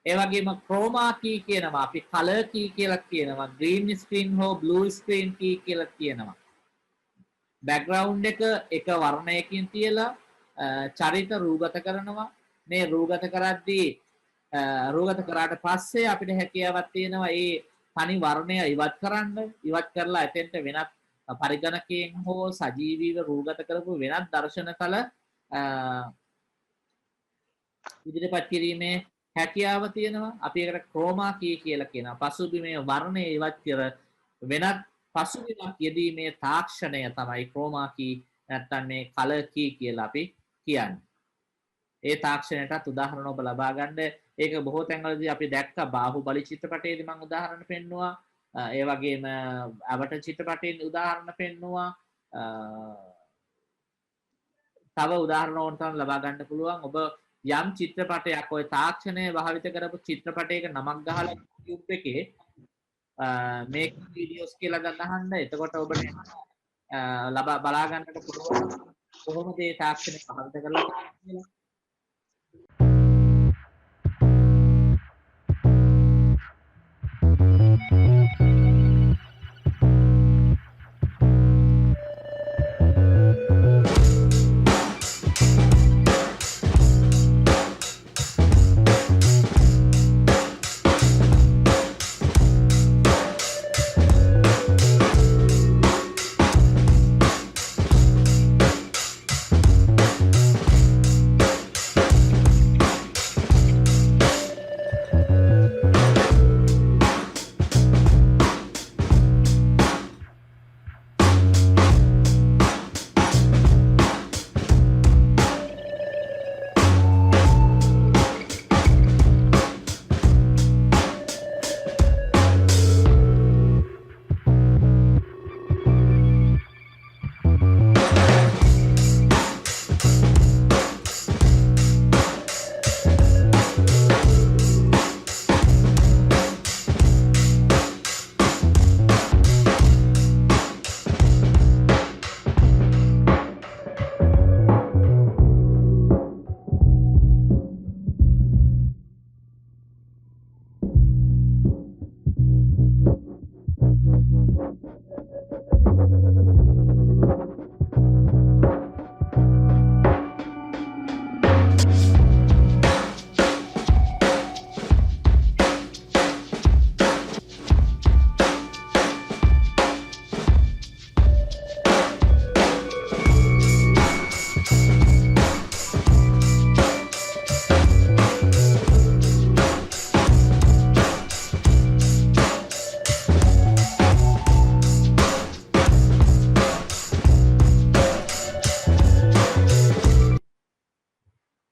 ඒ වගේම chroma key කියනවා. අපි color key කියලා කියනවා. green screen හෝ blue screen key කියලා කියනවා. background එක වර්ණයකින් තියලා චරිත රූගත කරනවා. මේ රූගත කරද්දී රූගත කරාට පස්සේ අපිට හැකියාවක් තියෙනවා ඒ තනි වර්ණය ඉවත් කරන්න. ඉවත් කරලා එතෙන්ට වෙනත් පරිගණකයෙන් හෝ සජීවීව රූගත කරපු වෙනත් දර්ශන කල ඉදිරිපත් කිරීමේ හැකියාව තියෙනවා. අපි ඒකට ක්‍රෝමා කී කියලා කියනවා. පසුබිමේ වර්ණය ඉවත් කර වෙනත් පසුබිමක් යෙදීමේ තාක්ෂණය තමයි ක්‍රෝමා කී නැත්නම් මේ කලර් කී කියලා අපි කියන්නේ. ඒ තාක්ෂණයටත් උදාහරණ ඔබ ලබා ගන්න. ඒක බොහෝ තැන්වලදී අපි දැක්ක බාහුබලි චිත්‍රපටයේදී මම උදාහරණ පෙන්නුවා. ඒ වගේම අවට චිත්‍රපටයෙන් උදාහරණ පෙන්නුවා. තව උදාහරණ ඕන තරම් ලබා ගන්න පුළුවන්. ඔබ යම් චිත්‍රපටයක් ඔය තාක්ෂණය භාවිත කරපු චිත්‍රපටයක නමක් ගහලා YouTube එකේ මේක වීඩියෝස් කියලා ගන්න. එතකොට ඔබට ලබා බලා ගන්නට පුළුවන් කොහොමද මේ තාක්ෂණය භාවිත කරලා කියලා.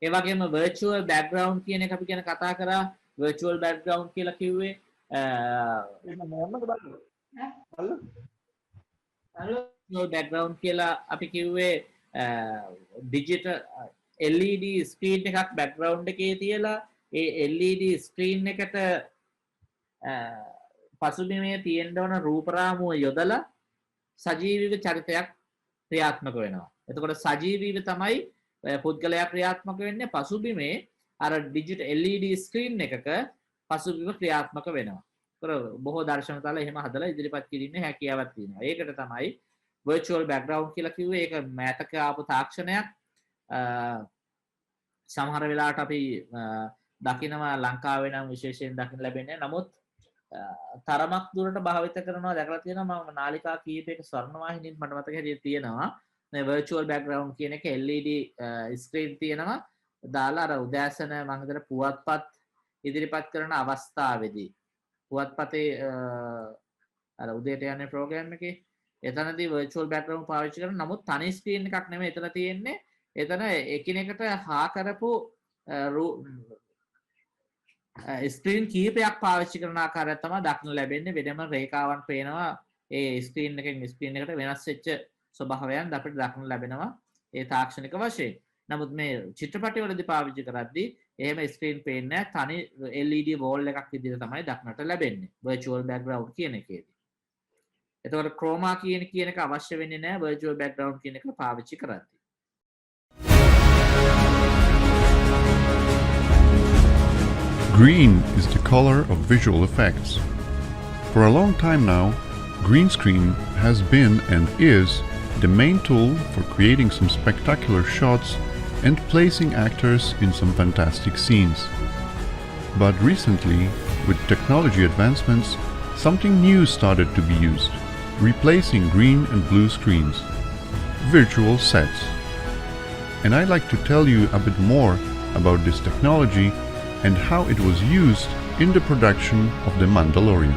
ඒ වගේම virtual background කියන එක අපි ගැන කතා කරා. virtual background කියලා කිව්වේ virtual background කියලා අපි කිව්වේ digital LED screen එකක් background එකේ තියලා ඒ LED screen එකට පසුබිමේ තියෙන්න ඕන රූප රාමුව යොදලා සජීවීව චරිතයක් ක්‍රියාත්මක වෙනවා. එතකොට සජීවීව තමයි පුද්ගලයා ක්‍රියාත්මක වෙන්නේ පසුබිමේ අර ඩිජිටල් LED ස්ක්‍රීන් එකක පසුබිම ක්‍රියාත්මක වෙනවා. ඒතර බොහෝ දර්ශන තල එහෙම හදලා ඉදිරිපත් කිරීමේ හැකියාවක් තියෙනවා. ඒකට තමයි virtual background කියලා කිව්වේ. ඒක මෑතක ආපු තාක්ෂණයක්. සමහර වෙලාවට අපි දකිනවා ලංකාවේ නම් විශේෂයෙන් දකින්න ලැබෙන්නේ. නමුත් තරමක් දුරට භාවිත කරනවා දැකලා තියෙනවා. මම නාලිකා කීපයක ස්වර්ණවාහිනියත් මට මතක හැටියට තියෙනවා. මේ virtual background කියන එක LED screen තියෙනවා. දාලා අර උදෑසන මම හිතන පුවත්පත් ඉදිරිපත් කරන අවස්ථාවේදී පුවත්පතේ අර උදේට යන්නේ ප්‍රෝග්‍රෑම් එකේ එතනදී virtual background පාවිච්චි කරන නමුත් තනි screen එකක් නෙමෙයි එතන තියෙන්නේ. එතන එකිනෙකට හා කරපු ස්ක්‍රීන් කීපයක් පාවිච්චි කරන ආකාරයක් තමයි දක්න ලැබෙන්නේ. වෙනම රේඛාවන් පේනවා. ඒ ස්ක්‍රීන් එකෙන් ස්ක්‍රීන් එකට වෙනස් වෙච්ච ස්වභාවයන් අපිට දක්න ලැබෙනවා ඒ තාක්ෂණික වශයෙන්. නමුත් මේ චිත්‍රපටවලදී පාවිච්චි කරද්දී එහෙම ස්ක්‍රීන් පේන්නේ නැහැ. තනි LED wall එකක් විදිහට තමයි දක්නට ලැබෙන්නේ virtual background කියන එකේදී. එතකොට chroma කියන එක අවශ්‍ය වෙන්නේ නැහැ virtual background කියන එක පාවිච්චි කරද්දී. Green is the color of visual effects. For a long time now, green screen has been and is the main tool for creating some spectacular shots and placing actors in some fantastic scenes. But recently, with technology advancements, something new started to be used, replacing green and blue screens: virtual sets. And I'd like to tell you a bit more about this technology and how it was used in the production of The Mandalorian.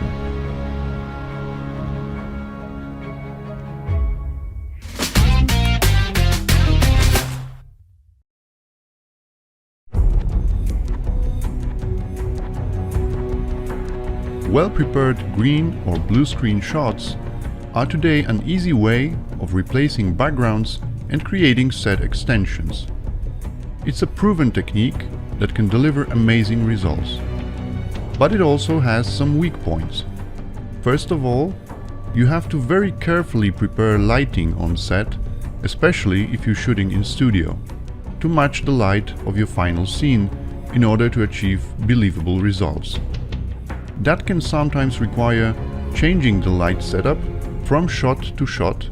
Well-prepared green or blue screen shots are today an easy way of replacing backgrounds and creating set extensions. It's a proven technique that can deliver amazing results. But it also has some weak points. First of all, you have to very carefully prepare lighting on set, especially if you're shooting in studio, to match the light of your final scene in order to achieve believable results. That can sometimes require changing the light setup from shot to shot,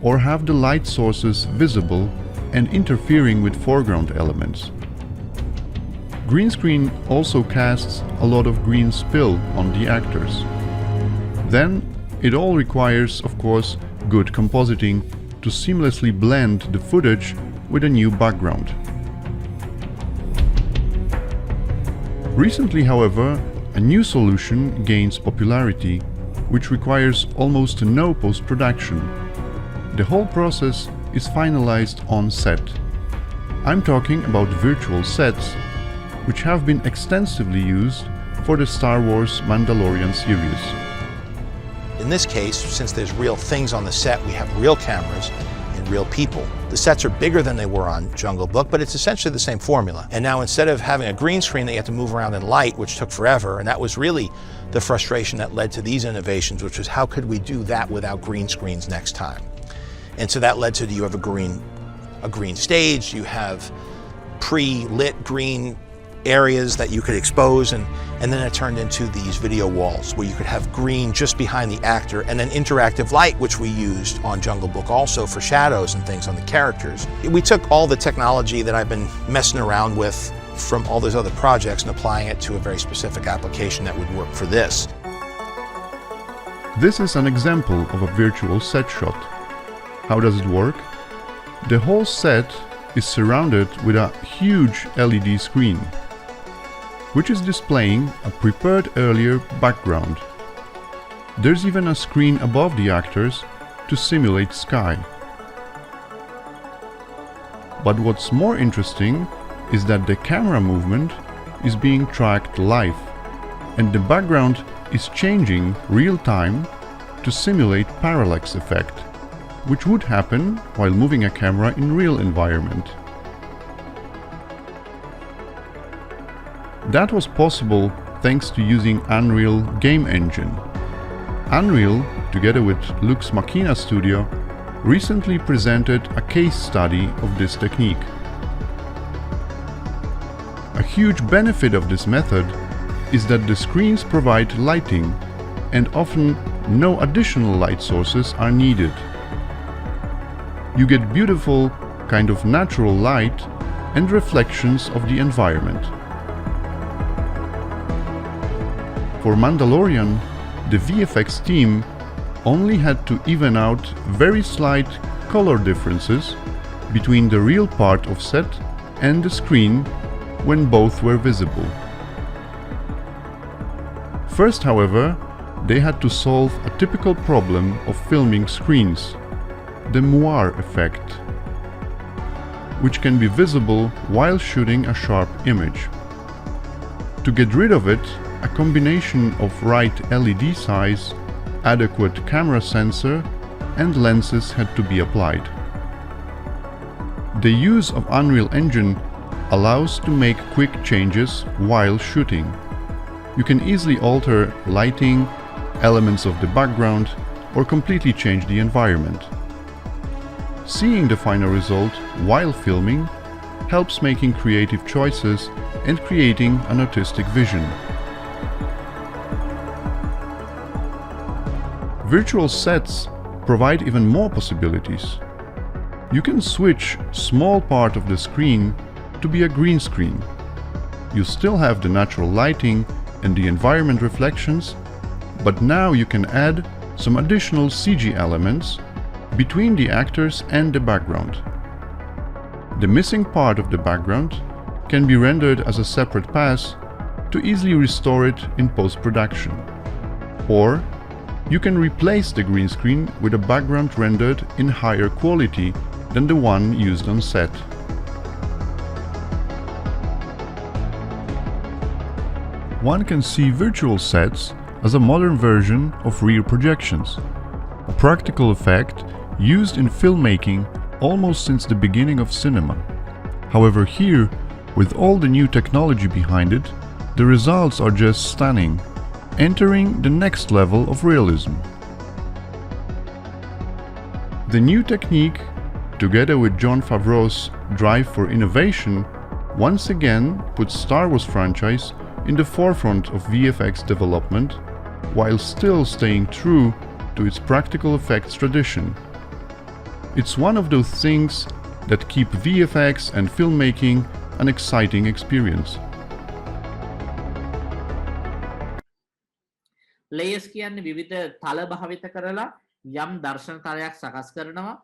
or have the light sources visible and interfering with foreground elements. Green screen also casts a lot of green spill on the actors. Then it all requires, of course, good compositing to seamlessly blend the footage with a new background. Recently, however, a new solution gains popularity, which requires almost no post-production. The whole process is finalized on set. I'm talking about virtual sets, which have been extensively used for the Star Wars Mandalorian series. In this case, since there's real things on the set, we have real cameras and real people. The sets are bigger than they were on Jungle Book, but it's essentially the same formula. And now instead of having a green screen that you have to move around in light, which took forever, and that was really the frustration that led to these innovations, which was how could we do that without green screens next time? And so that led to you have a green stage, you have pre-lit green areas that you could expose, and then it turned into these video walls where you could have green just behind the actor, and then interactive light, which we used on Jungle Book also for shadows and things on the characters. We took all the technology that I've been messing around with from all those other projects and applying it to a very specific application that would work for this. This is an example of a virtual set shot. How does it work? The whole set is surrounded with a huge LED screen, which is displaying a prepared earlier background. There's even a screen above the actors to simulate sky. But what's more interesting is that the camera movement is being tracked live, and the background is changing real time to simulate parallax effect, which would happen while moving a camera in real environment. That was possible thanks to using Unreal game engine. Unreal, together with Lux Machina Studio, recently presented a case study of this technique. A huge benefit of this method is that the screens provide lighting, and often no additional light sources are needed. You get beautiful, kind of natural light and reflections of the environment. For Mandalorian, the VFX team only had to even out very slight color differences between the real part of set and the screen when both were visible. First, however, they had to solve a typical problem of filming screens, the moire effect, which can be visible while shooting a sharp image. To get rid of it, a combination of right LED size, adequate camera sensor, and lenses had to be applied. The use of Unreal Engine allows to make quick changes while shooting. You can easily alter lighting, elements of the background, or completely change the environment. Seeing the final result while filming helps making creative choices and creating an artistic vision. Virtual sets provide even more possibilities. You can switch small part of the screen to be a green screen. You still have the natural lighting and the environment reflections, but now you can add some additional CG elements between the actors and the background. The missing part of the background can be rendered as a separate pass to easily restore it in post-production. Or you can replace the green screen with a background rendered in higher quality than the one used on set. One can see virtual sets as a modern version of rear projections, a practical effect used in filmmaking almost since the beginning of cinema. However, here, with all the new technology behind it, the results are just stunning, entering the next level of realism. The new technique, together with Jon Favreau's drive for innovation, once again puts Star Wars franchise in the forefront of VFX development, while still staying true to its practical effects tradition. It's one of those things that keep VFX and filmmaking an exciting experience. Layers කියන්නේ විවිධ තල භාවිත කරලා යම් දර්ශන තලයක් සකස් කරනවා.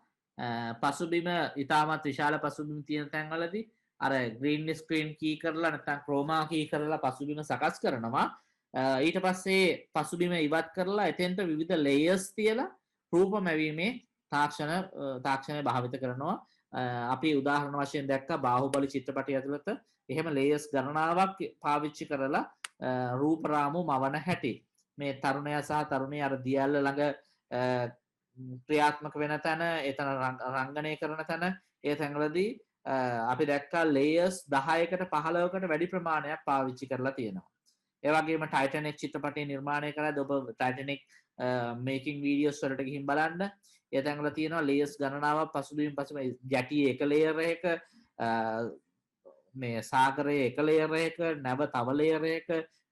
පසුබිම ඉතාමත් විශාල පසුබිම් තියෙන තැන්වලදී අර ග්‍රීන් ස්ක්‍රීන් කී කරලා නැත්නම් ක්‍රෝමා කී කරලා පසුබිම සකස් කරනවා. ඊට පස්සේ පසුබිම ඉවත් කරලා එතෙන්ට විවිධ ලේයර්ස් තියලා රූප මැවීමේ තාක්ෂණය භාවිත කරනවා. අපි උදාහරණ වශයෙන් දැක්කා බාහුබලි චිත්‍රපටය ඇතුළත එහෙම ලේයර්ස් ගණනාවක් පාවිච්චි කරලා රූප රාමු මවන හැටි. මේ තරුණයා සහ තරුණිය අර දියැල්ල ළඟ ක්‍රියාත්මක වෙන තැන, එතන රංගනය කරන තැන, ඒ තැන්වලදී අපි දැක්කා ලේයර්ස් 10කට 15කට වැඩි ප්‍රමාණයක් පාවිච්චි කරලා තියෙනවා. ඒ වගේම ටයිටැනික් චිත්‍රපටය නිර්මාණය කරද්දී ඔබ ටයිටැනික් මේකින් වීඩියෝස් වලට ගිහින් බලන්න. ඒ තැන්වල තියෙනවා ලේයර්ස් ගණනාවක් පසුබිම් යටියේ එක ලේයර් එක, මේ සාගරයේ එක ලේයර් එක, නැව තව ලේයර් එක,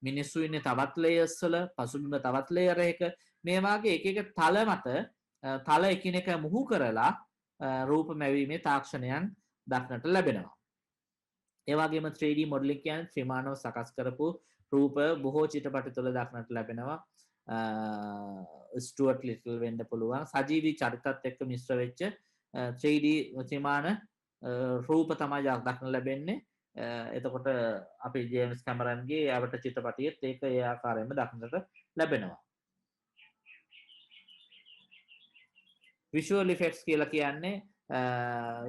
මිනිස්සු ඉන්නේ තවත් ලේයර්ස් වල, පසුබිම තවත් ලේයර් එක, මේ වාගේ එක එක තල මත තල එකිනෙක මුහු කරලා රූප මැවීමේ තාක්ෂණයන් දක්නට ලැබෙනවා. ඒ වගේම 3D මොඩලින් කියන්නේ ත්‍රිමානව සකස් කරපු රූප බොහෝ චිත්‍රපට තුළ දක්නට ලැබෙනවා. ස්ටුවර්ට් ලිටල් වෙන්න පුළුවන්. සජීවී චරිතත් එක්ක මිශ්‍ර වෙච්ච 3D ත්‍රිමාන රූප තමයි දක්නට ලැබෙන්නේ. එතකොට අපි ජේම්ස් කැමරන්ගේ අවට චිත්‍රපටියෙත් ඒක ඒ ආකාරයෙන්ම දක්නට ලැබෙනවා. විෂුවල් ඉෆෙක්ට්ස් කියලා කියන්නේ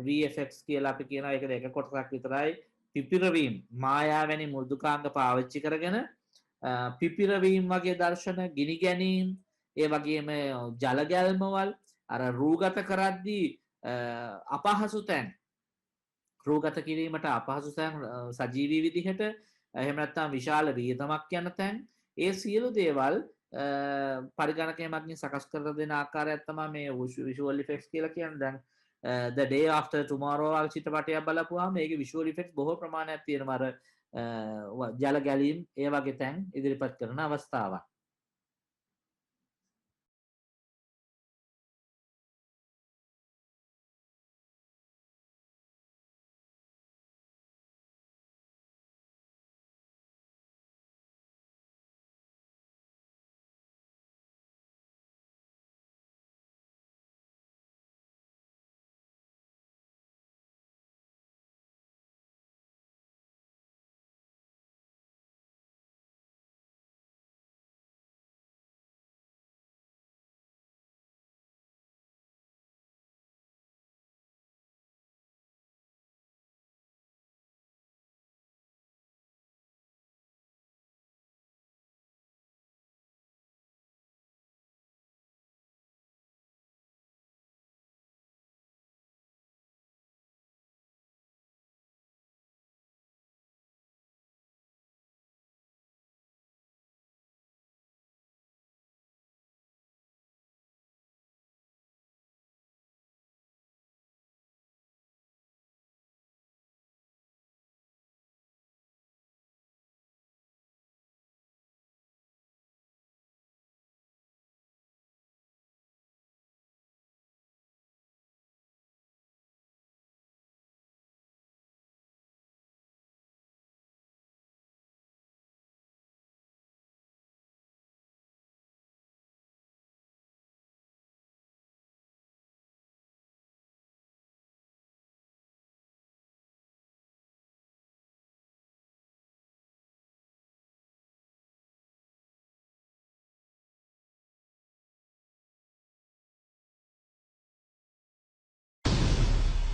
VFX කියලා අපි කියනවා. ඒක දෙක කොටසක් විතරයි. පිපිරවීම, මායාවැනි මෘදුකාංග පාවිච්චි කරගෙන පිපිරවීම වගේ දර්ශන, ගිනි ගැනීම, ඒ වගේම ජල ගැල්මවල්, අර රූගත කරද්දී අපහසු තැන්, රූගත කිරීමට අපහසු තැන් සජීවී විදිහට, එහෙම නැත්නම් විශාල වියදමක් යන තැන්, ඒ සියලු දේවල් පරිගණකය මගින් සකස් කර දෙන ආකාරයක් තමයි මේ visual effects කියලා කියන්නේ. දැන් the day after tomorrow වගේ චිත්‍රපටයක් බලපුවාම මේකේ visual effects බොහෝ ප්‍රමාණයක් තියෙනවා. අර ජල ගැලීම් ඒ වගේ තැන් ඉදිරිපත් කරන අවස්ථාවක්.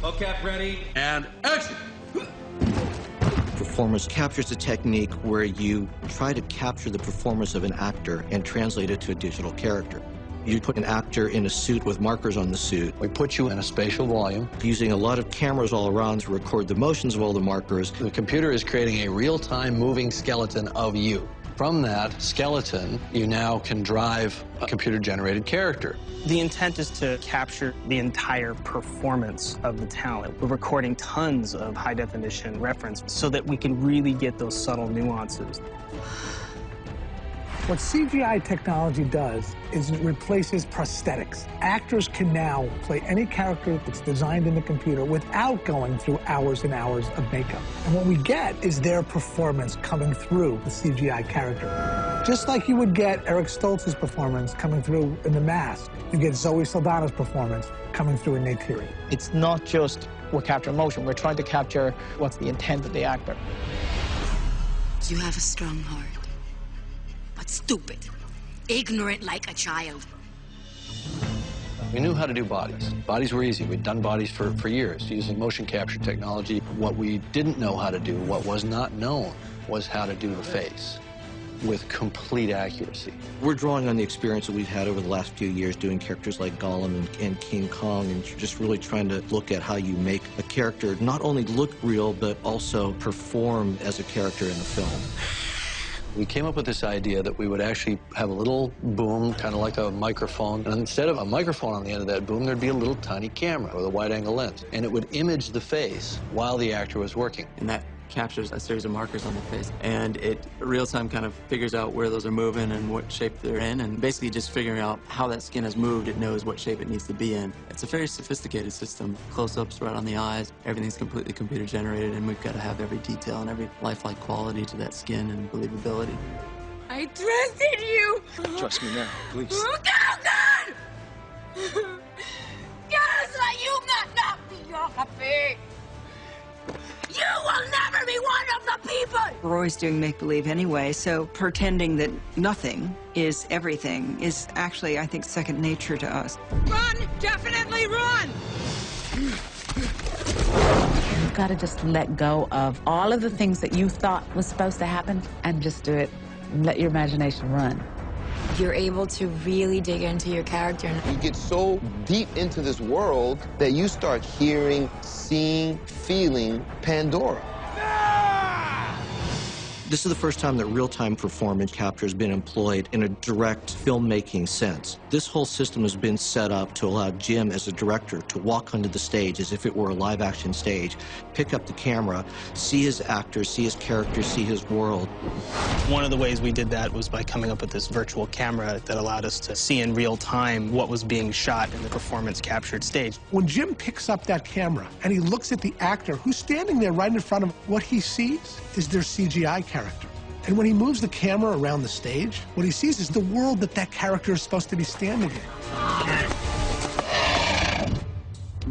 Mocap ready, and action! Performance captures a technique where you try to capture the performance of an actor and translate it to a digital character. You put an actor in a suit with markers on the suit. We put you in a spatial volume. Using a lot of cameras all around to record the motions of all the markers. The computer is creating a real-time moving skeleton of you. From that skeleton, you now can drive a computer-generated character. The intent is to capture the entire performance of the talent. We're recording tons of high-definition reference so that we can really get those subtle nuances. What CGI technology does is it replaces prosthetics. Actors can now play any character that's designed in the computer without going through hours and hours of makeup. And what we get is their performance coming through the CGI character. Just like you would get Eric Stoltz's performance coming through in The Mask, you get Zoe Saldana's performance coming through in Neytiri. It's not just we're capturing emotion, we're trying to capture what's the intent of the actor. You have a strong heart. But stupid, ignorant like a child. We knew how to do bodies. Bodies were easy. We'd done bodies for years using motion capture technology. What we didn't know how to do, what was not known, was how to do the face with complete accuracy. We're drawing on the experience that we've had over the last few years doing characters like Gollum and King Kong, and just really trying to look at how you make a character not only look real, but also perform as a character in the film. We came up with this idea that we would actually have a little boom, kind of like a microphone, and instead of a microphone on the end of that boom, there'd be a little tiny camera with a wide-angle lens, and it would image the face while the actor was working. And that captures a series of markers on the face, and it real-time kind of figures out where those are moving and what shape they're in, and basically just figuring out how that skin has moved, it knows what shape it needs to be in. It's a very sophisticated system. Close-ups right on the eyes, everything's completely computer-generated, and we've got to have every detail and every lifelike quality to that skin and believability. I trusted you! Trust me now, please. Oh, God! Kaya you not be your happy! You will never be one of the people! We're always doing make-believe anyway, so pretending that nothing is everything is actually, I think, second nature to us. Run! Definitely run! You've got to just let go of all of the things that you thought was supposed to happen and just do it and let your imagination run. You're able to really dig into your character. You get so deep into this world that you start hearing, seeing, feeling Pandora. This is the first time that real-time performance capture has been employed in a direct filmmaking sense. This whole system has been set up to allow Jim, as a director, to walk onto the stage as if it were a live-action stage, pick up the camera, see his actors, see his characters, see his world. One of the ways we did that was by coming up with this virtual camera that allowed us to see in real time what was being shot in the performance-captured stage. When Jim picks up that camera and he looks at the actor who's standing there right in front of him, what he sees is their CGI character. And when he moves the camera around the stage, what he sees is the world that that character is supposed to be standing in.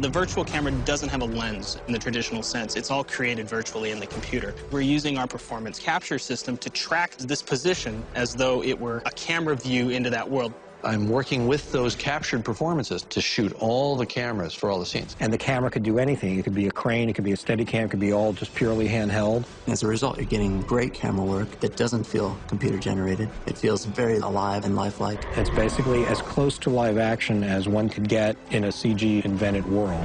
The virtual camera doesn't have a lens in the traditional sense. It's all created virtually in the computer. We're using our performance capture system to track this position as though it were a camera view into that world. I'm working with those captured performances to shoot all the cameras for all the scenes. And the camera could do anything. It could be a crane, it could be a Steadicam, it could be all just purely handheld. As a result, you're getting great camera work that doesn't feel computer-generated. It feels very alive and lifelike. It's basically as close to live action as one could get in a CG-invented world.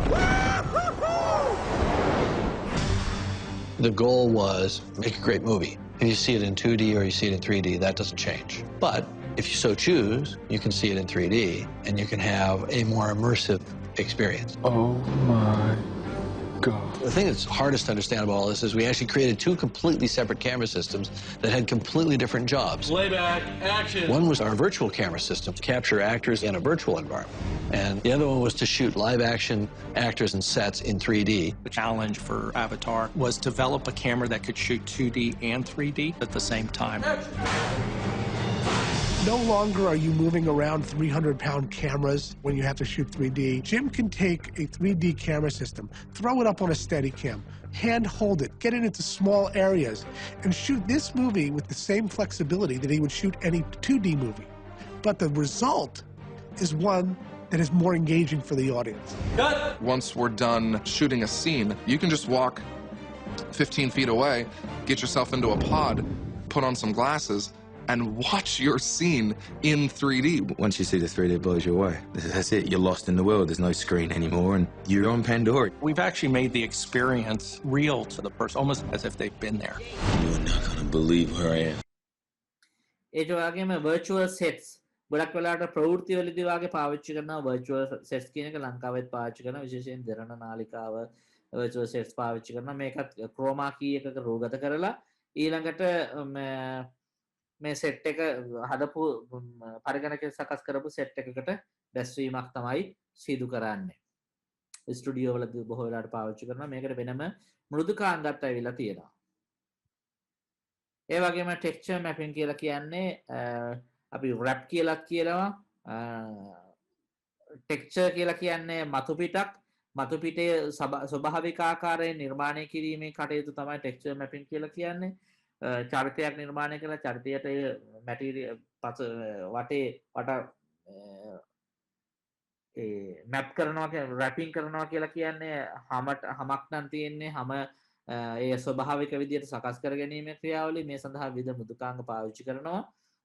The goal was make a great movie. If you see it in 2D or you see it in 3D, that doesn't change. But if you so choose, you can see it in 3D, and you can have a more immersive experience. Oh my God. The thing that's hardest to understand about all this is we actually created two completely separate camera systems that had completely different jobs. Playback, action. One was our virtual camera system to capture actors in a virtual environment, and the other one was to shoot live-action actors and sets in 3D. The challenge for Avatar was develop a camera that could shoot 2D and 3D at the same time. No longer are you moving around 300-pound cameras when you have to shoot 3D. Jim can take a 3D camera system, throw it up on a Steadicam, hand hold it, get it into small areas, and shoot this movie with the same flexibility that he would shoot any 2D movie. But the result is one that is more engaging for the audience. Once we're done shooting a scene, you can just walk 15 feet away, get yourself into a pod, put on some glasses, and watch your scene in 3D. Once you see the 3D, it blows you away. That's it. You're lost in the world. There's no screen anymore, and you're on Pandora. We've actually made the experience real to the person, almost as if they've been there. You're not gonna believe where I am. ඒ වගේම virtual sets ගොඩක් වෙලාවට ප්‍රවෘත්ති වලදී වාගේ පාවිච්චි කරනවා virtual sets කියන එක ලංකාවෙත් පාවිච්චි කරනවා විශේෂයෙන් දෙරණ නාලිකාව virtual sets පාවිච්චි කරනවා මේකත් chroma key එකක රූගත කරලා ඊළඟට මේ set එක හදපු පරිගණකයෙන් සකස් කරපු set එකකට දැස්වීමක් තමයි සිදු කරන්නේ ස්ටුඩියෝ වලදී බොහෝ වෙලාවට පාවිච්චි කරනවා මේකට වෙනම මෘදුකාංගත් ඇවිල්ලා තියෙනවා ඒ වගේම ටෙක්ස්චර් මැපින් කියලා කියන්නේ අපි රැප් කියලාත් කියනවා ටෙක්ස්චර් කියලා කියන්නේ මතු පිටේ ස්වභාවික ආකාරයෙන් නිර්මාණය කිරීමේ කටයුතු තමයි ටෙක්ස්චර් මැපින් කියලා කියන්නේ චරිතයක් නිර්මාණය කරලා චරිතයට මැටීරියල් වටේ මැප් කරනවා කියන්නේ රැපින් කරනවා කියලා කියන්නේ හමක් නම් තියෙන්නේ හැම ඒ ස්වභාවික විදියට සකස් කර ගැනීමේ ක්‍රියාවලිය මේ සඳහා විවිධ මෘදුකාංග පාවිච්චි කරනවා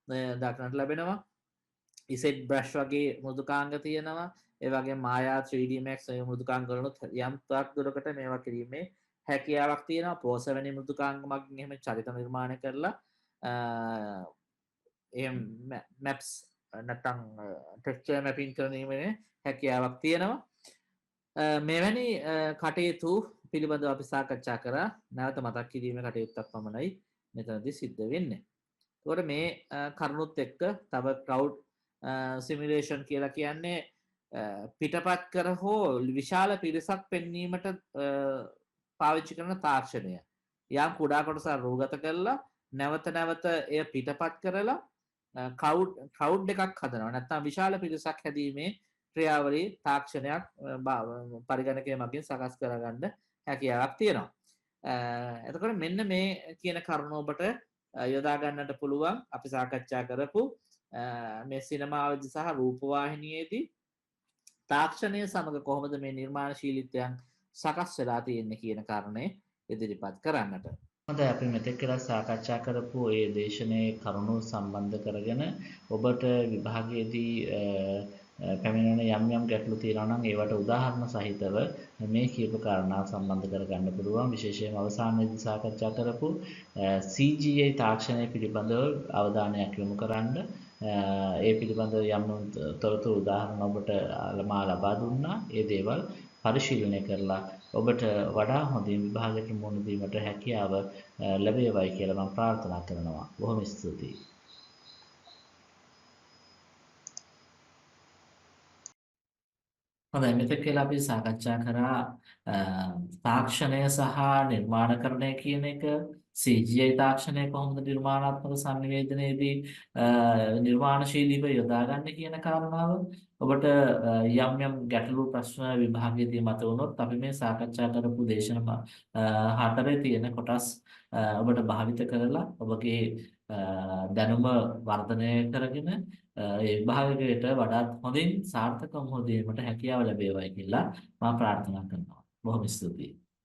දක්නට ලැබෙනවා ඉසෙට් බ්‍රෂ් වගේ මෘදුකාංග තියෙනවා ඒ වගේ මායා 3D Max ඒ මෘදුකාංග වලුත් යම් තාක් දුරකට මේවා කිරීමේ හැකියාවක් තියෙනවා පෝස වැනි මෘදුකාංග මගින් එහෙම චරිත නිර්මාණය කරලා එහෙම maps නැත්නම් ටෙක්ස්චර් මැපින් කිරීමේ හැකියාවක් තියෙනවා මෙවැනි කටයුතු පිළිබඳව අපි සාකච්ඡා කරා නැවත මතක් කිරීමේ කටයුත්තක් පමණයි මෙතනදී සිද්ධ වෙන්නේ. ඒකට මේ කරුණුත් එක්ක තව ක්ලවුඩ් සිමියුලේෂන් කියලා කියන්නේ පිටපත් කර හෝ විශාල පිරිසක් පෙන්වීමට පාවිච්චි කරන තාක්ෂණය. යම් කුඩා කොටසක් රූගත කරලා නැවත එය පිටපත් කරලා ක්ලවුඩ් එකක් හදනවා. නැත්නම් විශාල පිරිසක් හැදීමේ ක්‍රියාවලිය තාක්ෂණයක් පරිගණකය මගින් සකස් කරගන්න හැකියාවක් තියෙනවා. එතකොට මෙන්න මේ කියන කරුණ ඔබට යොදා ගන්නට පුළුවන් අපි සාකච්ඡා කරපු මේ සිනමාවේදී සහ රූපවාහිනියේදී තාක්ෂණය සමග කොහොමද මේ නිර්මාණශීලීත්වයන් සකස් වෙලා තියෙන්නේ කියන කාරණේ ඉදිරිපත් කරන්නට. හොඳයි අපි මෙතෙක් කියලා සාකච්ඡා කරපු ඒ දේශනාවේ කරුණු සම්බන්ධ කරගෙන ඔබට විභාගයේදී පැමිණෙන යම් ගැටලු තියෙනවා නම් ඒවට උදාහරණ සහිතව මේ කියපු කාරණා සම්බන්ධ කරගන්න පුළුවන් විශේෂයෙන්ම අවසානයේදී සාකච්ඡා කරපු CGI තාක්ෂණය පිළිබඳව අවධානයක් යොමු කරන්න ඒ පිළිබඳව යම් තොරතුරු උදාහරණ ඔබට ලබා දුන්නා ඒ දේවල් පරිශීලනය කරලා ඔබට වඩා හොඳින් විභාගයට මුහුණ දීමට හැකියාව ලැබේවයි කියලා මම ප්‍රාර්ථනා කරනවා. බොහොම ස්තුතියි. හොඳයි මෙතෙක් කියලා අපි සාකච්ඡා කරා තාක්ෂණය සහ නිර්මාණකරණය කියන එක CGI තාක්ෂණය කොහොමද නිර්මාණාත්මක සංනිවේදනයේදී නිර්මාණශීලීව යොදාගන්නේ කියන කාරණාව ඔබට යම් ගැටලු ප්‍රශ්න විභාගයේදී මත වුණොත් අපි මේ සාකච්ඡා කරපු දේශන හතරේ තියෙන කොටස් ඔබට භාවිත කරලා ඔබගේ දැනුම වර්ධනය කරගෙන ඒ විභාගයට වඩාත් හොඳින් සාර්ථකව මුහුණ දීමට හැකියාව ලැබේවයි කියලා මම ප්‍රාර්ථනා කරනවා. බොහොම ස්තුතියි.